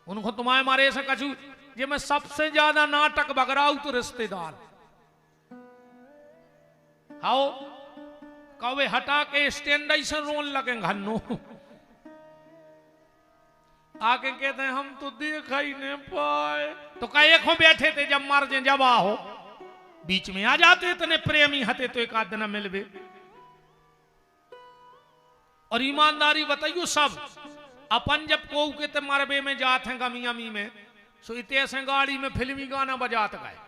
उनको तुम्हारे मारे ऐसा कछु जे मैं सबसे ज्यादा नाटक बगराऊ तो रिश्तेदार आओ कवे हटा के स्टैंड से रोन लगे घन्नो, आके कहते हैं हम तो देख ही नहीं पाए। तो कई एक बैठे थे जब मर जे जब आओ बीच में आ जाते, इतने प्रेमी हते तो एक आध दिन मिलबे। और ईमानदारी बताइयो सब अपन जब को के ते मरबे में जात हैं गमी अमी में सो इते से गाड़ी में फिल्मी गाना बजात गए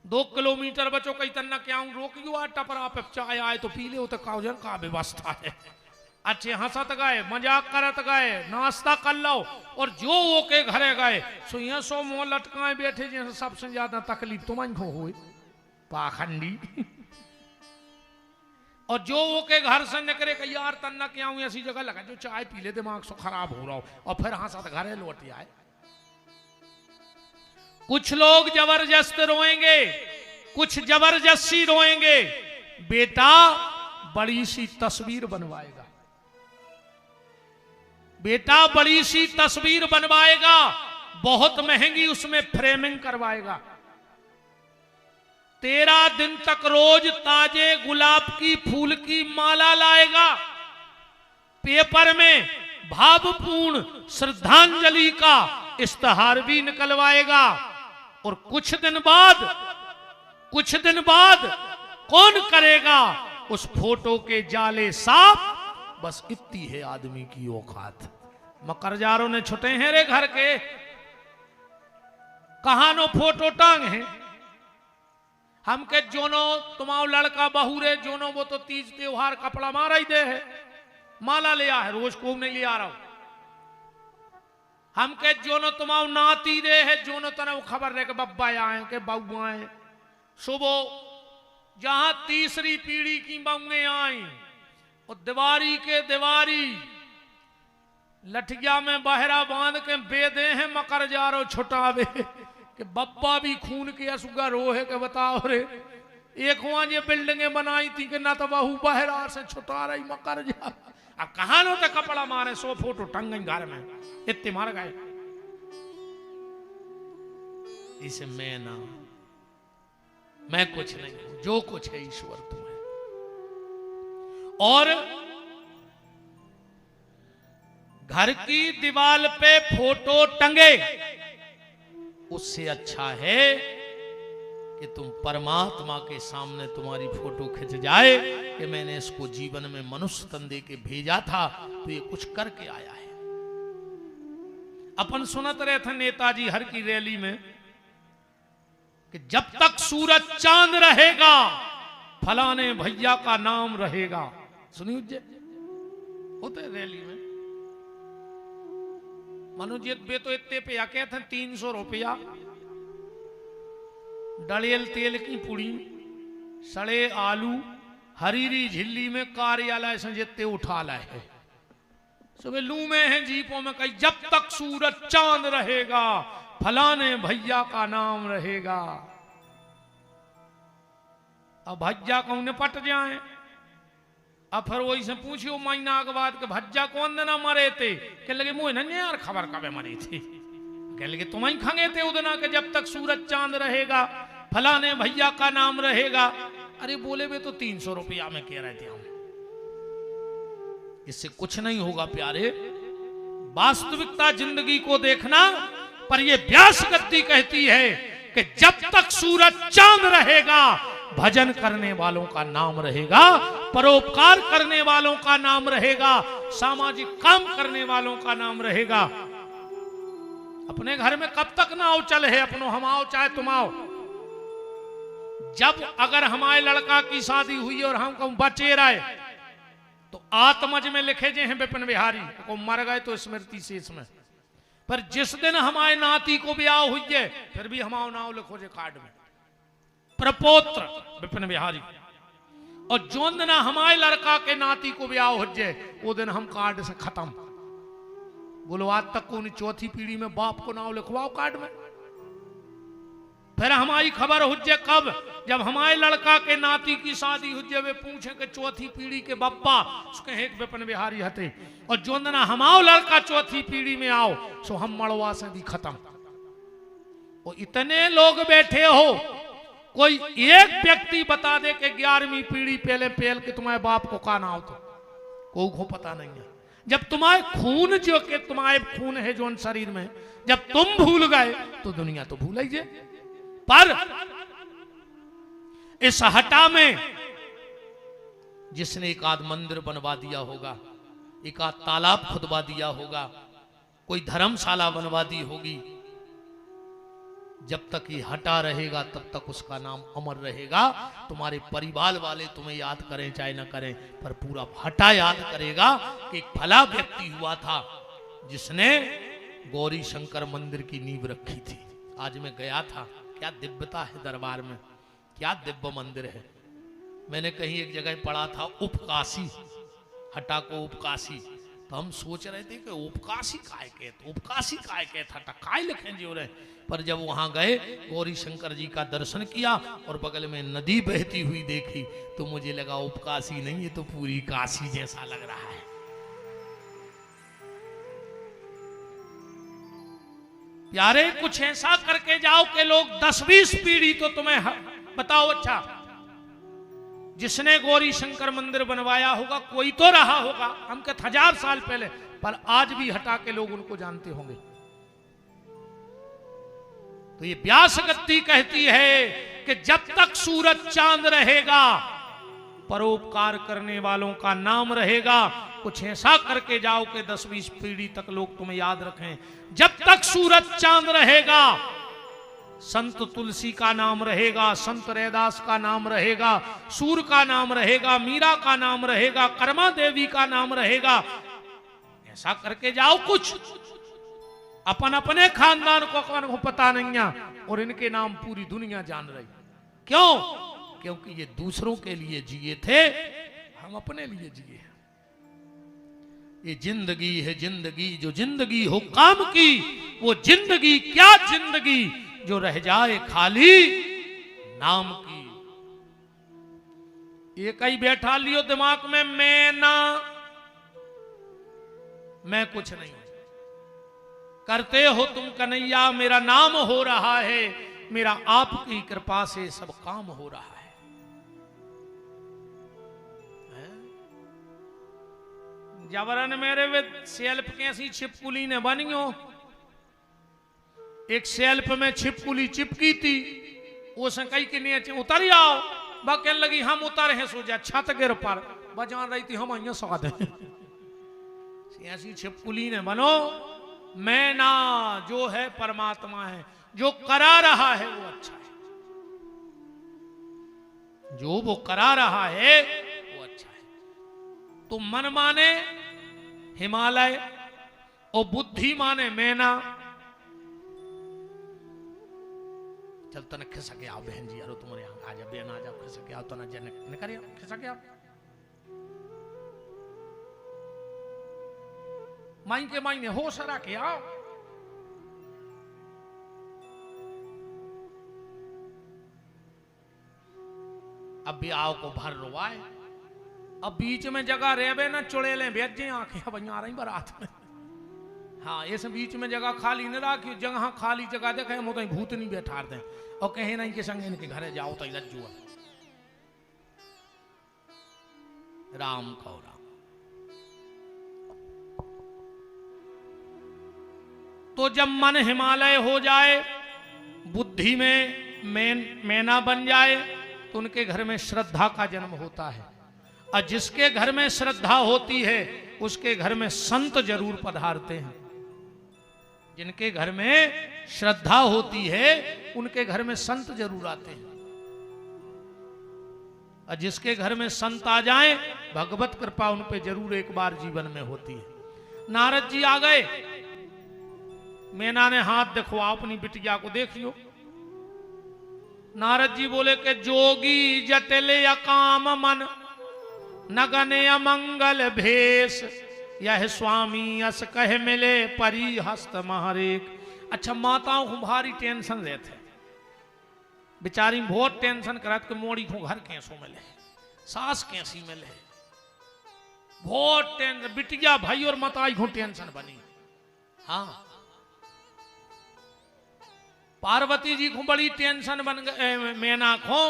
2 किलोमीटर बचो कई तन्ना क्या रोकियो आ टपरा पे चाय आए तो पी ले तो काउजन का व्यवस्था है। अच्छे हंसत गए मजाक करत गए नाश्ता कर लो और जो वो के घरे गए सो यहाँ सो मुंह लटकाए बैठे जैसे सबसे ज्यादा तकलीफ तुम्हारी को हुई पाखंडी और जो वो के घर से निकले कि यार तन्ना क्या हूं ऐसी जगह लगा जो चाय पी ले दिमाग सो खराब हो रहा हो और फिर हंसत घरे लौट आए। कुछ लोग जबरदस्त रोएंगे कुछ जबरदस्ती रोएंगे। बेटा बड़ी सी तस्वीर बनवाएगा बेटा बड़ी सी तस्वीर बनवाएगा बहुत महंगी उसमें फ्रेमिंग करवाएगा 13 दिन तक रोज ताजे गुलाब की फूल की माला लाएगा पेपर में भावपूर्ण श्रद्धांजलि का इश्तहार भी निकलवाएगा और कुछ दिन बाद कौन करेगा उस फोटो के जाले साफ। बस इतनी है आदमी की औकात। मकरजारों ने छुटे हैं रे घर के कहानो फोटो टांग है हम के जोनो तुम्हारा लड़का बहू रे जोनो वो तो तीज त्योहार कपड़ा मारा ही दे है माला ले आ है रोज को नहीं ले आ रहा हूं हम के जोनो तुम्हारा नाती रे है जोनो तना खबर रहे के बब्बा आए के बहू आए सुबह जहां तीसरी पीढ़ी की बहुएं आई और दीवारी के दीवारी लठिया में बहरा बांध के बेदे हैं मकर जारो छुटावे कि बब्बा भी खून के असुगा रोहे के बताओ रे एक वहां ये बिल्डिंगें बनाई थी कि ना तो बहू बहरा से छुटा रही मकर जा अब कहां नो तो कपड़ा मारे 100 फोटो टंग गई घर में इतने मार गए। इसे मैं कुछ नहीं हूं जो कुछ है ईश्वर तुम्हें। और घर की दीवार पे फोटो टंगे उससे अच्छा है कि तुम परमात्मा के सामने तुम्हारी फोटो खिंच जाए कि मैंने इसको जीवन में मनुष्य तन दे के भेजा था तो ये कुछ करके आया है। अपन सुनत रहे थे नेताजी हर की रैली में कि जब तक सूरज चांद रहेगा फलाने भैया का नाम रहेगा। सुनिए होते रैली में मनुजियत बे तो इतने पे आके थे 300 रुपया डलेल तेल की पुड़ी सड़े आलू हरीरी झिल्ली में कार्यालय से जितने उठा लाए है सुबह लू में है जीपों में कहीं जब तक सूरज चांद रहेगा फलाने भैया का नाम रहेगा। अब भैया को निपट जाए अब फिर वही से पूछियो महीना के बाद के भज्जा कौन देना मरे थे कह लगे मुझे नहीं यार खबर कब मरी थी कह लगे तुम ही खंगे थे उदना के जब तक सूरज चांद रहेगा फलाने भैया का नाम रहेगा। अरे बोले वे तो 300 रुपया में कह रहे थे हम इससे कुछ नहीं होगा प्यारे। वास्तविकता जिंदगी को देखना पर यह व्यास गद्दी कहती है कि जब तक सूरज चांद रहेगा भजन करने वालों का नाम रहेगा परोपकार करने वालों का नाम रहेगा सामाजिक काम करने वालों का नाम रहेगा। अपने घर में कब तक ना आओ चल है अपनो हम आओ चाहे तुम आओ। जब अगर हमारे लड़का की शादी हुई और हम कहूं बचे रहे तो आत्मज में लिखे जे हैं विपिन बिहारी को मर गए तो स्मृति शेष में पर जिस दिन हमारे नाती को ब्याह हुई है फिर भी हमारा नाम लिखो जे कार्ड में प्रपोत्र विपिन बिहारी और जो दिन हमारे लड़का के नाती को ब्याह हो जाए वो दिन हम कार्ड से खत्म। बोलो आज तक को चौथी पीढ़ी में बाप को नाम लिखवाओ कार्ड में फिर हमारी खबर हो जाए कब जब हमारे लड़का के नाती की शादी हो जाए वे पूछे कि चौथी पीढ़ी के बप्पा उसके एक विपिन बिहारी हते और जो दिन हमारा लड़का चौथी पीढ़ी में आओ सो हम मड़वा से भी खत्म। और इतने लोग बैठे हो कोई एक व्यक्ति बता दे कि 11वीं पीढ़ी पहले पहल के तुम्हारे बाप को का नाम तो को पता नहीं है। जब तुम्हारे खून जो के तुम्हारे खून है जो शरीर में जब तुम भूल गए तो दुनिया तो भूल ही जे। पर इस हटा में जिसने एक आध मंदिर बनवा दिया होगा, एक आध तालाब खुदवा दिया होगा, कोई धर्मशाला बनवा दी होगी, जब तक ये हटा रहेगा तब तक उसका नाम अमर रहेगा। तुम्हारे परिवार वाले तुम्हें याद करें चाहे ना करें, पर पूरा हटा याद करेगा कि एक भला व्यक्ति हुआ था जिसने गौरी शंकर मंदिर की नींव रखी थी। आज मैं गया था, क्या दिव्यता है दरबार में, क्या दिव्य मंदिर है। मैंने कहीं एक जगह पढ़ा था उपकाशी, हटा को उपकाशी, तो हम सोच रहे थे कि उपकाशी काय कहते, उपकाशी काय कहता था, काय लिखें जो रहे। पर जब वहां गए, गौरी शंकर जी का दर्शन किया और बगल में नदी बहती हुई देखी, तो मुझे लगा उपकाशी नहीं, ये तो पूरी काशी जैसा लग रहा है। प्यारे, कुछ ऐसा करके जाओ कि लोग 10-20 पीढ़ी तो तुम्हें बताओ, अच्छा जिसने गौरी शंकर मंदिर बनवाया होगा कोई तो रहा होगा, हम कहते 1000 साल पहले, पर आज भी हटा के लोग उनको जानते होंगे। तो ये व्यास गद्दी कहती है कि जब तक सूरज चांद रहेगा परोपकार करने वालों का नाम रहेगा। कुछ ऐसा करके जाओ कि 10-20 पीढ़ी तक लोग तुम्हें याद रखें। जब तक सूरज चांद रहेगा संत तुलसी का नाम रहेगा, संत रैदास का नाम रहेगा, सूर का नाम रहेगा, मीरा का नाम रहेगा, कर्मा देवी का नाम रहेगा। ऐसा करके जाओ। कुछ अपन अपने खानदान को पता नहीं है और इनके नाम पूरी दुनिया जान रही। क्यों? क्योंकि ये दूसरों के लिए जिए थे, हम अपने लिए जिए। ये जिंदगी है जिंदगी, जो जिंदगी हो काम की, वो जिंदगी क्या जिंदगी जो रह जाए खाली नाम की। एक ही बैठा लियो दिमाग में, मैं ना, मैं कुछ नहीं, करते हो तुम कन्हैया, मेरा नाम हो रहा है, मेरा आपकी कृपा से सब काम हो रहा है। जबरन मेरे वे सेल्फ कैसी छिपकुली ने बनियो। एक सेल्फ में छिपकुली चिपकी थी, वो कई के नीचे उतर आओ, बकन लगी हम उतर हैं, सो जा छत गिर पर बजा रही थी, हम अं स्वाद ऐसी छिपकुली ने बनो। मैं ना, जो है परमात्मा है, जो करा रहा है वो अच्छा है, जो वो करा रहा है वो अच्छा है। तो मन माने हिमालय और बुद्धि माने मैना। चल तो न खिसक आओ बहन जी, यारो तुम्हारे यहाँ आ जा, बहन आ जाओ, खिसक आओ तो न जन निकल आओ, खिसक आओ। माई के माई ने होश रखे आओ। अब भी आओ को भर रोवाए। अब बीच में जगह रहे ना चुड़ेले भेजे आंखें अब आ रही बारात में। हाँ, इस बीच में जगह खाली न रखियो, जगह खाली जगह देखे हम तो भूत नहीं बैठा दें और कहे ना इनके संग इनके घरे जाओ तो लज्जू राम कहो राम। तो जब मन हिमालय हो जाए, बुद्धि में मैना बन जाए, तो उनके घर में श्रद्धा का जन्म होता है। और जिसके घर में श्रद्धा होती है उसके घर में संत जरूर पधारते हैं। जिनके घर में श्रद्धा होती है उनके घर में संत जरूर आते हैं। और जिसके घर में संत आ जाएं, भगवत कृपा उन पे जरूर एक बार जीवन में होती है। नारद जी आ गए, मैना ने हाथ दिखवा अपनी बिटिया को, देखियो। नारद जी बोले कि जोगी जटिल अकाम मन, नगन अमंगल भेष, यह स्वामी अस कह मिले परी हस्त महारेक। अच्छा, माताओं को भारी टेंशन रहते, बेचारी बहुत टेंशन करत कि मोड़ी को घर कैसो मिले, सास कैसी मिले, बहुत टेंशन। बिटिया भाई और माताई को टेंशन बनी। हाँ, पार्वती जी को बड़ी टेंशन बन गए मैना को।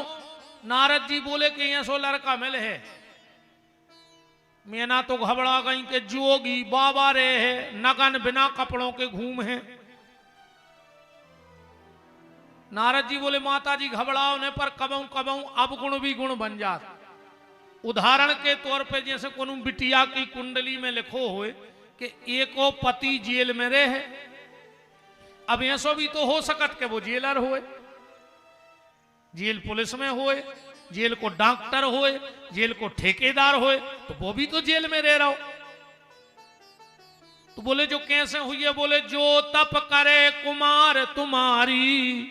नारद जी बोले कि यहाँ सो लड़का मिले है। मैना तो घबरा गई कि जोगी बाबा रे है, नगन बिना कपड़ों के घूम है। नारद जी बोले माता जी घबराओ ने, पर कबऊ कबऊ अब गुण भी गुण बन जात। उदाहरण के तौर पे जैसे कोनो बिटिया की कुंडली में लिखो होए कि एको पति जेल में रहे, अब ऐसो भी तो हो सकत के वो जेलर होए, जेल पुलिस में होए, जेल को डॉक्टर होए, जेल को ठेकेदार होए, तो वो भी तो जेल में रह रहा हो। तो बोले जो कैसे हुई है, बोले जो तप करे कुमार तुम्हारी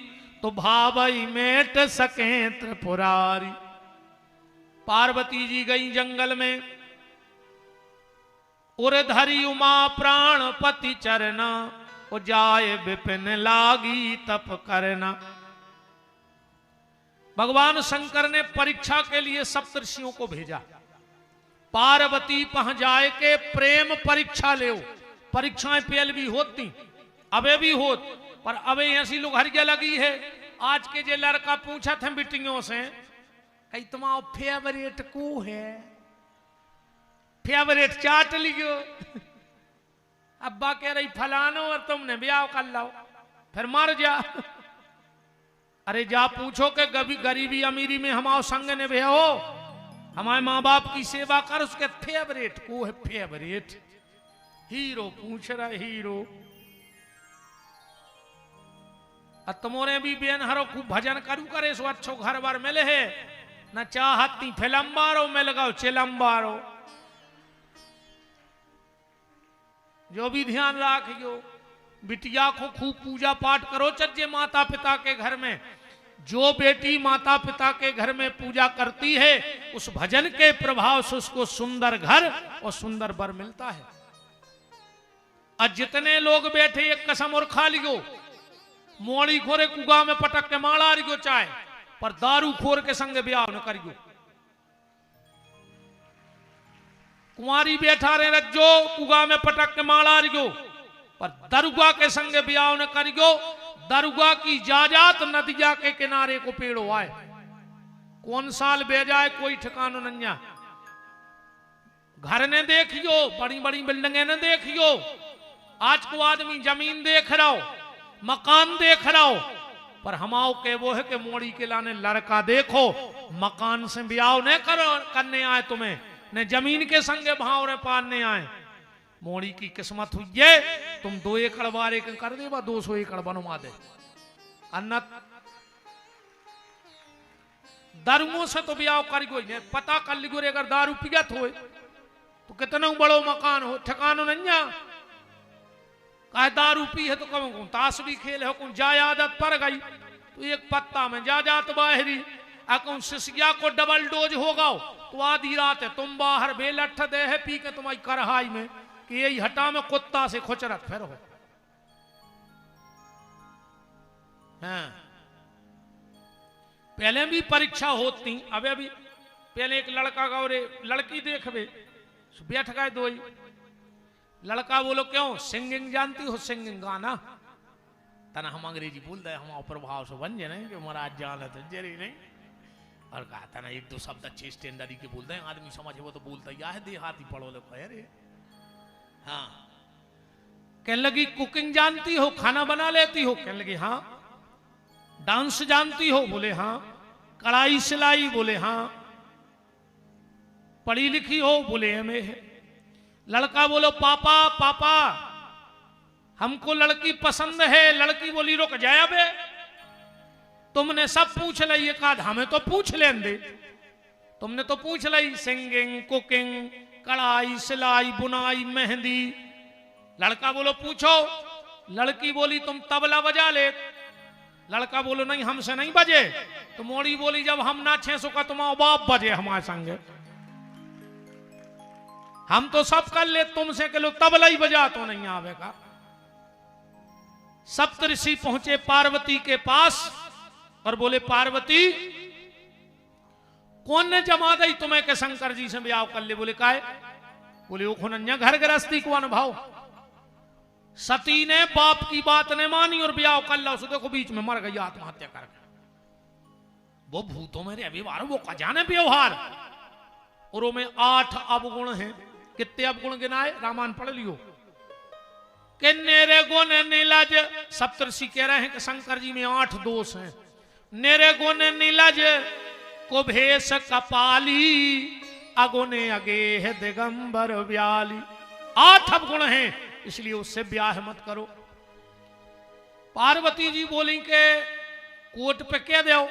तो भावई मेट सके त्रिपुरारी। पार्वती जी गई जंगल में, उर धरी उमा प्राण पति चरना, ओ जाए विपिन लागी तप करना। भगवान शंकर ने परीक्षा के लिए सप्तर्षियों को भेजा, पार्वती पहुंच जाए के प्रेम परीक्षा ले। परीक्षाएं पहले भी होती, अबे भी होत, पर अबे ऐसी लोग हरिया लगी है। आज के जे लड़का पूछा थे बिटियों से, कई तुम्हारा फेवरेट को है, फेवरेट चाट लियो। अब्बा कह रही फलानो और तुमने ब्याह कर लो, फिर मर जा। अरे जा पूछो कि गरीबी अमीरी में हमारे संग ने भे हो, हमारे माँ बाप की सेवा कर, उसके फेवरेट को है, फेवरेट हीरो पूछ रहा, हीरो। तुम्हारे भी बेन हरो खूब भजन करू करे, सो अच्छो घर बार मिले है, न चाहती फिल्म बारो मिल गो चिलम बारो। जो भी ध्यान राखियो, बिटिया को खूब पूजा पाठ करो। चज्जे माता पिता के घर में, जो बेटी माता पिता के घर में पूजा करती है, उस भजन के प्रभाव से उसको सुंदर घर और सुंदर वर मिलता है। आज जितने लोग बैठे एक कसम और खा लियो, मोड़ी खोरे कुगा में पटक के माला रियो चाहे, पर दारू खोर के संग ब्याह न करियो। कुंवारी बैठा रहे रज्जो, कुगा में पटक के माला रियो, पर दरुगा के संग ब्याह न करियो। दरुगा की जाजात नदिया के किनारे को पेड़ो आए, कौन साल बह जाए कोई ठिकानो नन्या। घर ने देखियो, बड़ी बड़ी बिल्डिंगे ने देखियो। आज को आदमी जमीन देख रहा हो, मकान देख रहा हो, पर हमाओ के वो है कि मोड़ी के लाने लड़का देखो, मकान से ब्याह न करने आए तुम्हें, ने जमीन के संगे भाव रे पालने आए। मोड़ी की किस्मत हुई है, तुम 2 एकड़ बारे के कर दे, 200 एकड़ बनवा दे। अन्नत दारुओं से तो ब्याह कर गो, पता कर लिगो अगर दारू पियत हो तो कितना बड़ो मकान हो, ठिकानो नहीं। कहे दारू पी है तो कम ताश भी खेल है, कौन जाय आदत पड़ गई तो एक पत्ता में जा जात बाहरी। कौन सिसिया को डबल डोज होगा तो आधी रात है तुम बाहर बेलठ दे है पी के तुम्हारी करहाई में, कि यही हटा में कुत्ता से खुचरत फिर हो। हाँ। पहले भी परीक्षा होती, अबे भी पहले एक लड़का का और लड़की देखबे, बैठ गए 2 ही। लड़का बोलो क्यों सिंगिंग जानती हो, सिंगिंग गाना तना हम अंग्रेजी बोल दे, हम प्रभाव से बन जाए कि महाराज जान है तो जरी नहीं। और कहा था ना 1-2 शब्द अच्छे स्टैंडर्ड के बोलते हैं, आदमी समझे वो तो बोलता ही है, देहाती पढ़ो लिखो है रे। हाँ। कहने लगी कुकिंग जानती हो, खाना बना लेती हो, कहने लगी हाँ। डांस जानती हो, बोले हाँ। कढ़ाई सिलाई, बोले हाँ। पढ़ी लिखी हो, बोले एमए है। लड़का बोलो पापा पापा हमको लड़की पसंद है। लड़की बोली रुक जाए, बे तुमने सब पूछ ली, एक आध हमें तो पूछ लें दे। तुमने तो पूछ ली सिंगिंग, कुकिंग, कढ़ाई सिलाई, बुनाई, मेहंदी। लड़का बोलो पूछो। लड़की बोली तुम तबला बजा ले। लड़का बोलो नहीं हमसे नहीं बजे। तो मोड़ी बोली जब हम ना 600 का तुम्हारा बाप बजे हमारे संगे, हम तो सब कर ले, तुमसे के लो तबला ही बजा तो नहीं आवेगा। सप्तऋषि पहुंचे पार्वती के पास और बोले पार्वती कौन ने जमा दई तुम्हें के शंकर जी से ब्याह कर ले। बोले काहे? बोले वो खुनन्या घर गृहस्थी को अनुभव। सती ने बाप की बात ने मानी और ब्याह कर ला। देखो बीच में मर गई आत्महत्या करके। वो भूतों में रविवार वो का जाने व्यवहार और में 8 अवगुण हैं। कितने अवगुण गिनाए? रामायण पढ़ लियो। कि नेरे गुण नीलज, सप्तऋषि कह रहे हैं कि शंकर जी में 8 दोष हैं। नेरे गुण नीलज कुभेश कपाली, अगुने अगे है दिगंबर व्याली। 8 अवगुण हैं, इसलिए उससे ब्याह मत करो। पार्वती जी बोली के कोर्ट पे कह दो,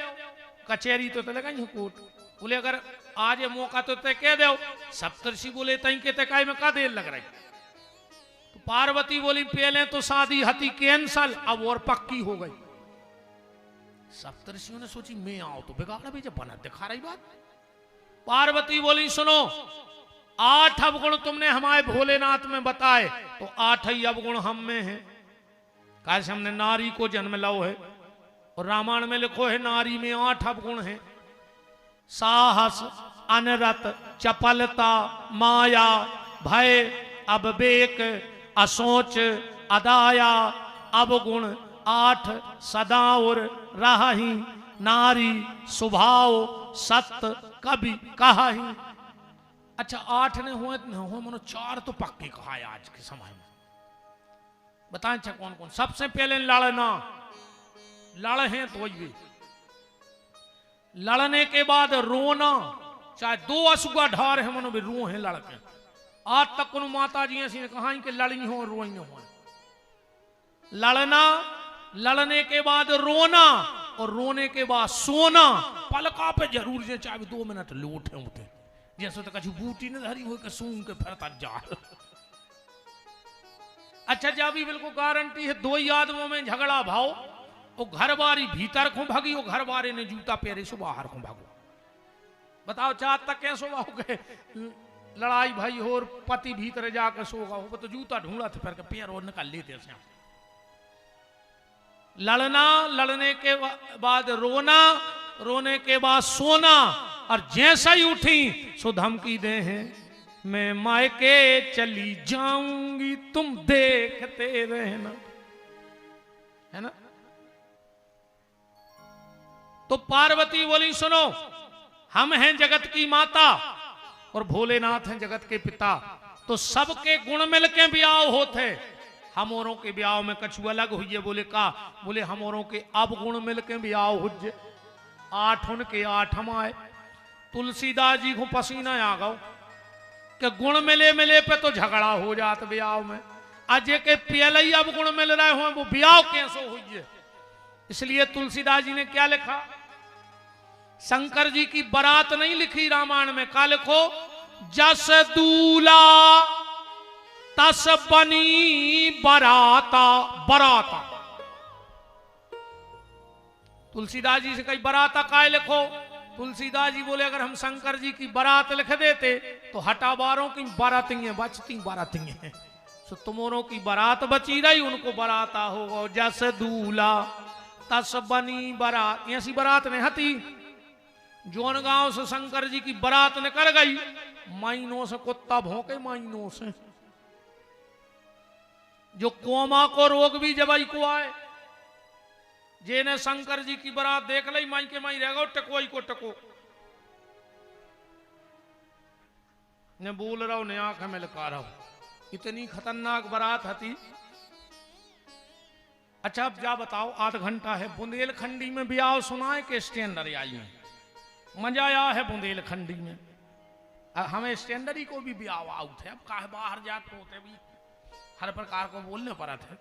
कचहरी तो लगा कोर्ट। बोले अगर आज ये मौका तो ते कह दो। सप्तर्षि बोले तई के तकाई में का देर लग रही। तो पार्वती बोली पहले तो शादी हती कैंसल, अब और पक्की हो गई। सप्तर्षियों ने सोची मैं आओ तो बिगाड़ भी, जब बना दिखा रही बात। पार्वती बोली सुनो, 8 अवगुण तुमने हमारे भोलेनाथ में बताए, तो 8 ही अवगुण हम में है। कैसे हमने नारी को जन्म लो है, और रामायण में लिखो है नारी में 8 अवगुण है। साहस, अनरत, चपलता, माया, भय, अविवेक, असोच, अदाया। अवगुण 8 सदाउर राही, नारी स्वभाव सत्य कभी कहा ही। अच्छा 8 ने हुए न हुए, मनो 4 तो पक्के कहा है आज के समय में। बताएं अच्छा कौन कौन। सबसे पहले लड़ना, लड़ हैं तो ये। लड़ने के बाद रोना, चाहे 2 असुआ ढार है मनो भी रो है लड़के। आज तक उन माता जी ऐसी ने कहा कि लड़ी हो रोई न हो। लड़ना, लड़ने के बाद रोना, और रोने के बाद सोना। पलका पे जरूर जे चाहे 2 मिनट लूटे उठे, जैसे तो कछु बूटी ने धरी हो के सूंघ के फिरता जा। अच्छा जा भी बिल्कुल गारंटी है 2 ही आदमों में झगड़ा भाव, वो घर बारी भीतर को भागी, वो घर बारे ने जूता पहरे सो बाहर को भागो। बताओ चार तक कैसे हो गए लड़ाई भाई हो, और पति भीतर जाकर सोगा हो, तो जूता ढूंढा थे फिर के पैर और निकाल लेते से। लड़ना, लड़ने के बाद रोना, रोने के बाद सोना, और जैसा ही उठी सो धमकी दे हैं मैं मायके चली जाऊंगी, तुम देखते रहना, है ना। तो पार्वती बोली सुनो, हम हैं जगत की माता और भोलेनाथ हैं जगत के पिता, तो सबके गुण मिलके ब्याह होते। हम औरों के ब्याह में कछु अलग हुई। बोले का, बोले हम औरों के अब गुण मिलके ब्याह हुए। 8 उनके 8 हम आए। तुलसीदास जी को पसीना आ गो कि गुण मिले मिले पे तो झगड़ा हो जात ब्याह में। अजय के पहले ही अब गुण मिल रहे हो, वो ब्याह कैसे हुई। इसलिए तुलसीदास जी ने क्या लिखा, शंकर जी की बारात नहीं लिखी रामायण में, का लिखो, जस दूला तस बनी बराता। बराता तुलसीदास जी से कही बराता काय लिखो। तुलसीदास जी बोले अगर हम शंकर जी की बारात लिख देते तो हटा बारों की बारातियां बचती, बारातियां तो तुमोरों की बारात बची रही, उनको बराता होगा। जस दूला तस बनी बारात, ऐसी बारात ने हती। जोन गांव से शंकर जी की बारात निकल गई, महीनों से कुत्ता भौंके, महीनों से। जो कोमा को रोग भी जबाई को आए, जेने शंकर जी की बारात देख ली, माई के माई रह गो टकोई को टको। ने बोल रहा हूं, ने आंख में लगा रहा हूं, इतनी खतरनाक बारात हती। अच्छा अब जा बताओ, 8 घंटा है। बुंदेलखंडी में ब्याह सुना है कि स्टैंडर्ड आई में? मजा आया है बुंदेलखंडी में। हमें स्टैंडर्ड को भी ब्याह आउट है। अब काहे बाहर जाते होते भी हर प्रकार को बोलने पड़ा थे।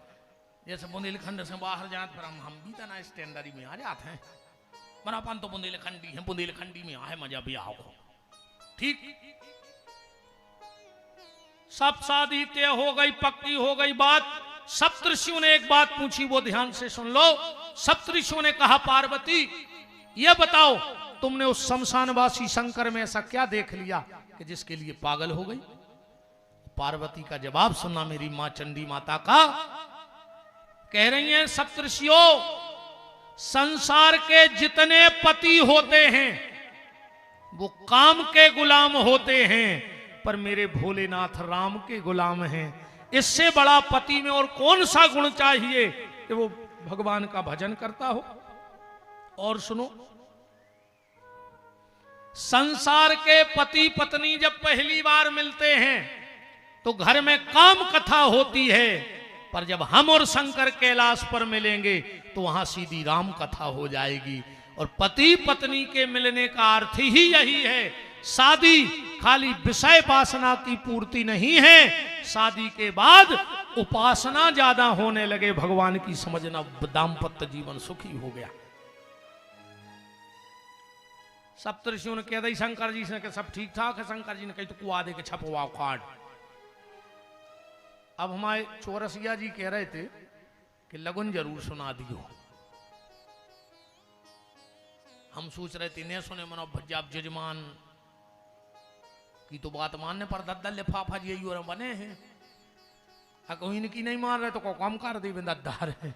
जैसे बुंदेलखंड से बाहर जाते पर हम भी तो ना स्टैंडर्ड में आ जाते हैं। मरापन तो बुंदेलखंडी है, बुंदेलखंडी में आए मजा ब्याह को। ठीक, सब शादी तय हो गई, पक्की हो गई बात। सप्तऋषियों ने एक बात पूछी, वो ध्यान से सुन लो। सप्तऋषियों ने कहा पार्वती ये बताओ, तुमने उस शमशानवासी शंकर में ऐसा क्या देख लिया कि जिसके लिए पागल हो गई? पार्वती का जवाब सुनना मेरी मां चंडी माता का। कह रही हैं सप्तऋषियों, संसार के जितने पति होते हैं वो काम के गुलाम होते हैं, पर मेरे भोलेनाथ राम के गुलाम हैं। इससे बड़ा पति में और कौन सा गुण चाहिए कि वो भगवान का भजन करता हो। और सुनो, संसार के पति पत्नी जब पहली बार मिलते हैं तो घर में काम कथा होती है, पर जब हम और शंकर कैलाश पर मिलेंगे तो वहां सीधी राम कथा हो जाएगी। और पति पत्नी के मिलने का अर्थ ही यही है, शादी खाली विषय वासना की पूर्ति नहीं है, शादी के बाद उपासना ज्यादा होने लगे, भगवान की समझना, दाम्पत्य जीवन सुखी हो गया। सप्तऋषियों ने कह दी शंकर जी से कि सब ठीक ठाक है। शंकर जी ने कही तो कुआ दे के छपवाओ कार्ड। अब हमारे चौरसिया जी कह रहे थे कि लगन जरूर सुना दियो। हम सोच रहे थे नहीं सुने मनो भज्जाब जजमान की तो बात मानने पर दद्दा लिफाफा जी और बने हैं, कोई इनकी नहीं मान रहे तो को कम कर दी दद्दार है।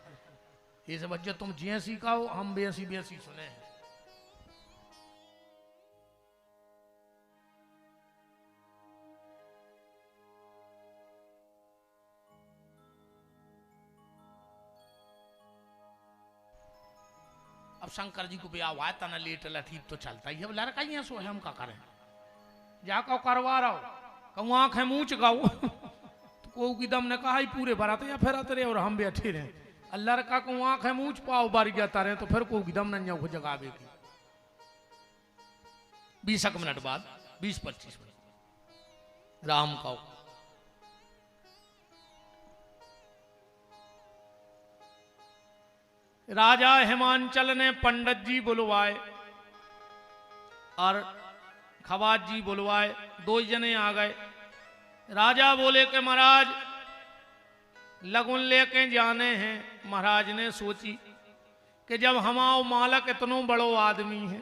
ये सब बच्चे तुम जैसी कहो हम बेसी बेसी सुने हैं। अब शंकर जी को भी आवाज तना लेट लथीब तो चलता ही, अब लड़का ही सो है, हम का करें, जाको करवा रहा हो कहूँ आंख है मुँह चगाओ तो को की दम ने कहा ही पूरे भराते या फिर रहे और हम बैठे रहे। लड़का को आंख है मुँह पाओ बारी जाता रहे तो फिर को की दम न जगावे की। 20 मिनट बाद 20-25 मिनट राम का राजा हिमांचल ने पंडित जी बुलवाए और खवाज जी बुलवाए, 2 जने आ गए। राजा बोले कि महाराज लगुन लेके जाने हैं। महाराज ने सोची कि जब हमाओ मालक इतनो बड़ो आदमी है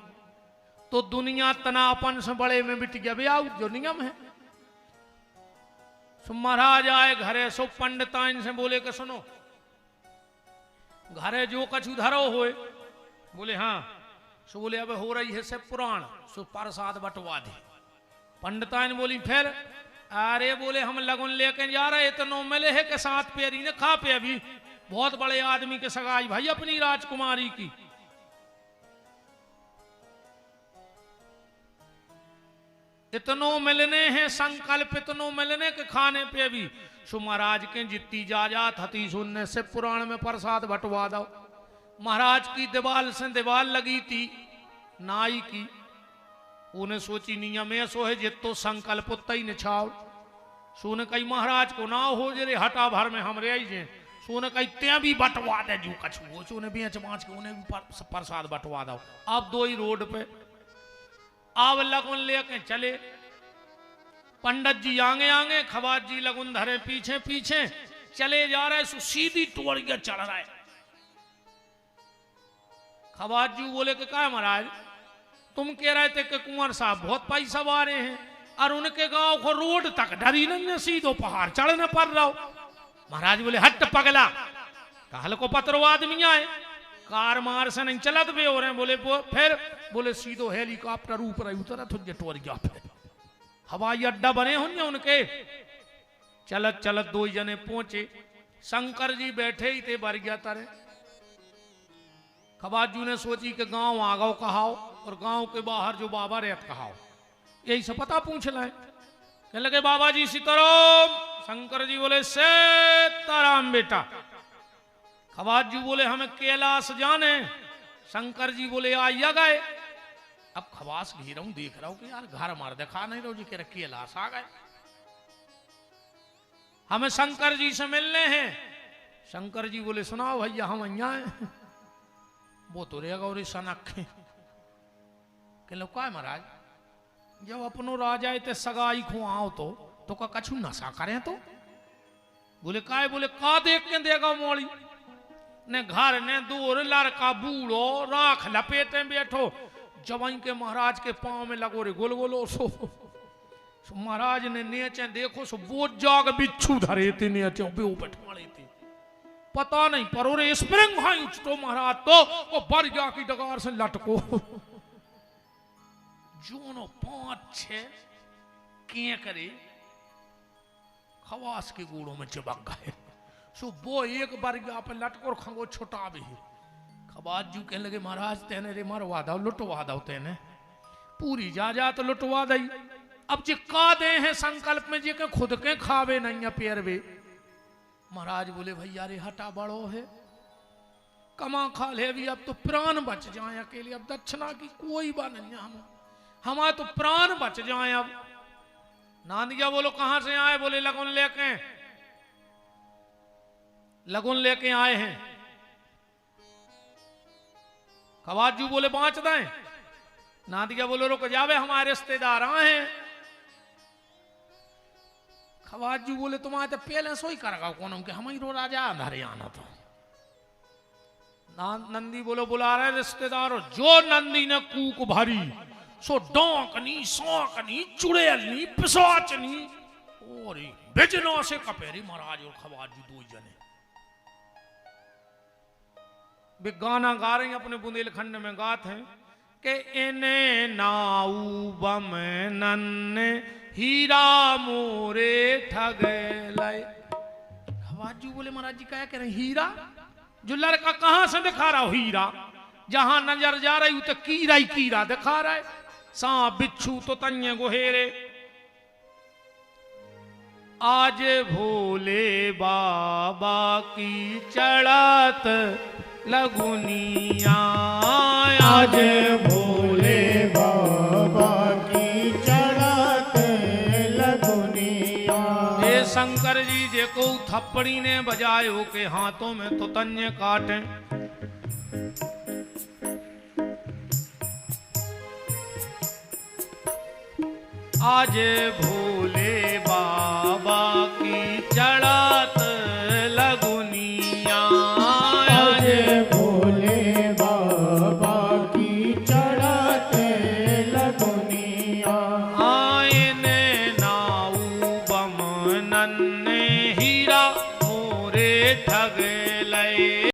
तो दुनिया तनापन से बड़े में बिट गया भैया जो नियम है। सो महाराज आए घरे, सो पंडिताइन से बोले कि सुनो घरे जो कछु धरो होए, बोले हाँ। सो बोले अब हो रही है से पुराण, सो प्रसाद बटवा दे। पंडिताइन बोली फिर, अरे बोले हम लगन लेके जा रहे इतनो मिले है कि 7 पेरी ने खा पे, अभी बहुत बड़े आदमी के सगाई भाई अपनी राजकुमारी की। इतनो मिलने हैं संकल्प, इतनो मिलने के खाने पे भी। सो महाराज के जितनी जाजात हती सुनने से पुराण में प्रसाद बटवा दो। महाराज की दीवाल से दीवाल लगी थी नाई की, उन्हें सोची नियम सो है जितो संकल्प तई निछाओ। सोने कही महाराज को ना हो जे हटा भर में हम रह जे, सोने कही ते भी बटवा दे जो कछु हो, सोने बेच बाँच के उन्हें भी प्रसाद बटवा दो। अब 2 ही रोड पे अब लगन लेके चले। पंडित जी आगे आगे, खवाज जी लगन धरे पीछे पीछे चले जा रहे। सीधी टोरिया चढ़ रहा है। खवाज जी बोले कि क्या महाराज तुम कह रहे थे कि कुंवर साहब बहुत पैसा वाले हैं और उनके गांव को रोड तक डरी न सीधो पहाड़ चढ़ने पड़ रहा हो। महाराज बोले हट पगला, कहल को पत्रो आदमी आए, कार मार से नहीं चलत भी हो रहे। बोले फिर बोले सीधो हेलीकॉप्टर ऊपर उतरा तुझे टोरिया पे, हवाई अड्डा बने होंगे उनके। चलत चलत 2 जने पहुंचे। शंकर जी बैठे ही थे बरिया तारे। खवाजू ने सोची कि गांव आ गओ कहाओ और गांव के बाहर जो बाबा रहत कहाओ, यही से पता पूछ ले। कहने लगे बाबा जी सीताराम। शंकर जी बोले सीताराम बेटा। खवाजू बोले हमें कैलाश जाने। शंकर जी बोले आइया गए। अब खवास घी रहा हूं, देख रहा हूं कि यार घर मार देखा नहीं रहो जी के कैलाश आ गए, हमें शंकर जी से मिलने हैं। शंकर जी बोले सुनाओ भैया हम अहिया हैं। वो तो रहेगा और सनखे के लो का महाराज जब अपनो राजा इतने सगाई खो आओ तो का कछु नशा करें तो। बोले काय, बोले का देख के देगा मोड़ी ने घर ने दूर लड़का बूढ़ो राख लपेटे बैठो, जवाई के महाराज के पांव में लगो रे गोल गोलो। सो महाराज ने नीचे देखो सो बोझ जाग बिच्छू धरे थे नीचे बेऊ बैठवाड़े थे, पता नहीं परो रे स्प्रिंग हाई तो महाराज तो बरिया की डगार से लटको। जोनो 5-6 किए करे खवास के गोड़ों में चिपक गए। सो वो एक बरिया पे लटको खंगो छुटा भी। खवाजू कहने लगे महाराज तेने रे मरवा दो लुटवा दो, तेने पूरी जा तो लुटवा दई। अब जे का दे हैं संकल्प में जे के खुद के खावे नहीं है पेरवे। महाराज बोले भैया रे हटा बड़ो है कमा खा ले भी, अब तो प्राण बच जाए अकेले, अब दक्षिणा की कोई बात नहीं है, हमारे तो प्राण बच जाए। अब नांदिया बोलो कहां से आए? बोले लगुन लेके, लगुन लेके आए हैं। खवाजू बोले बाँच दें? नांदिया बोले रुक जावे, हमारे रिश्तेदार आए हैं। खवाजू बोले तुम्हारे तो पहले सोई करेगा कौन के हम ही रो राजा अंधारे आना तो। नंदी बोलो बुला रहे रिश्तेदार। जो नंदी ने कूक भरी सो डोंकनी सौकनी चुड़ैलनी पिशाचनी और बिजना से कपेरी महाराज और खवाजू दो जने वे गाना गा रहे हैं अपने बुंदेलखंड में गात हैं कि इने नाऊ बम नन्ने हीरा मोरे ठग लाए। खवाजू बोले महाराज जी क्या कह रहे हैं? हीरा? जो लड़का कहां से दिखा रहा हो हीरा? जहां नजर जा रही तो कीरा ही कीरा दिखा रहा है। सांप बिच्छू तो तन्ये गोहेरे। आज भोले बाबा की चढ़त लगुनिया, आज भोले बाबा की चढ़त लगुनिया। हे शंकर जी जे को थप्पड़ी ने बजायो के हाथों में तो तन्ये काटे। आज भोले बाबा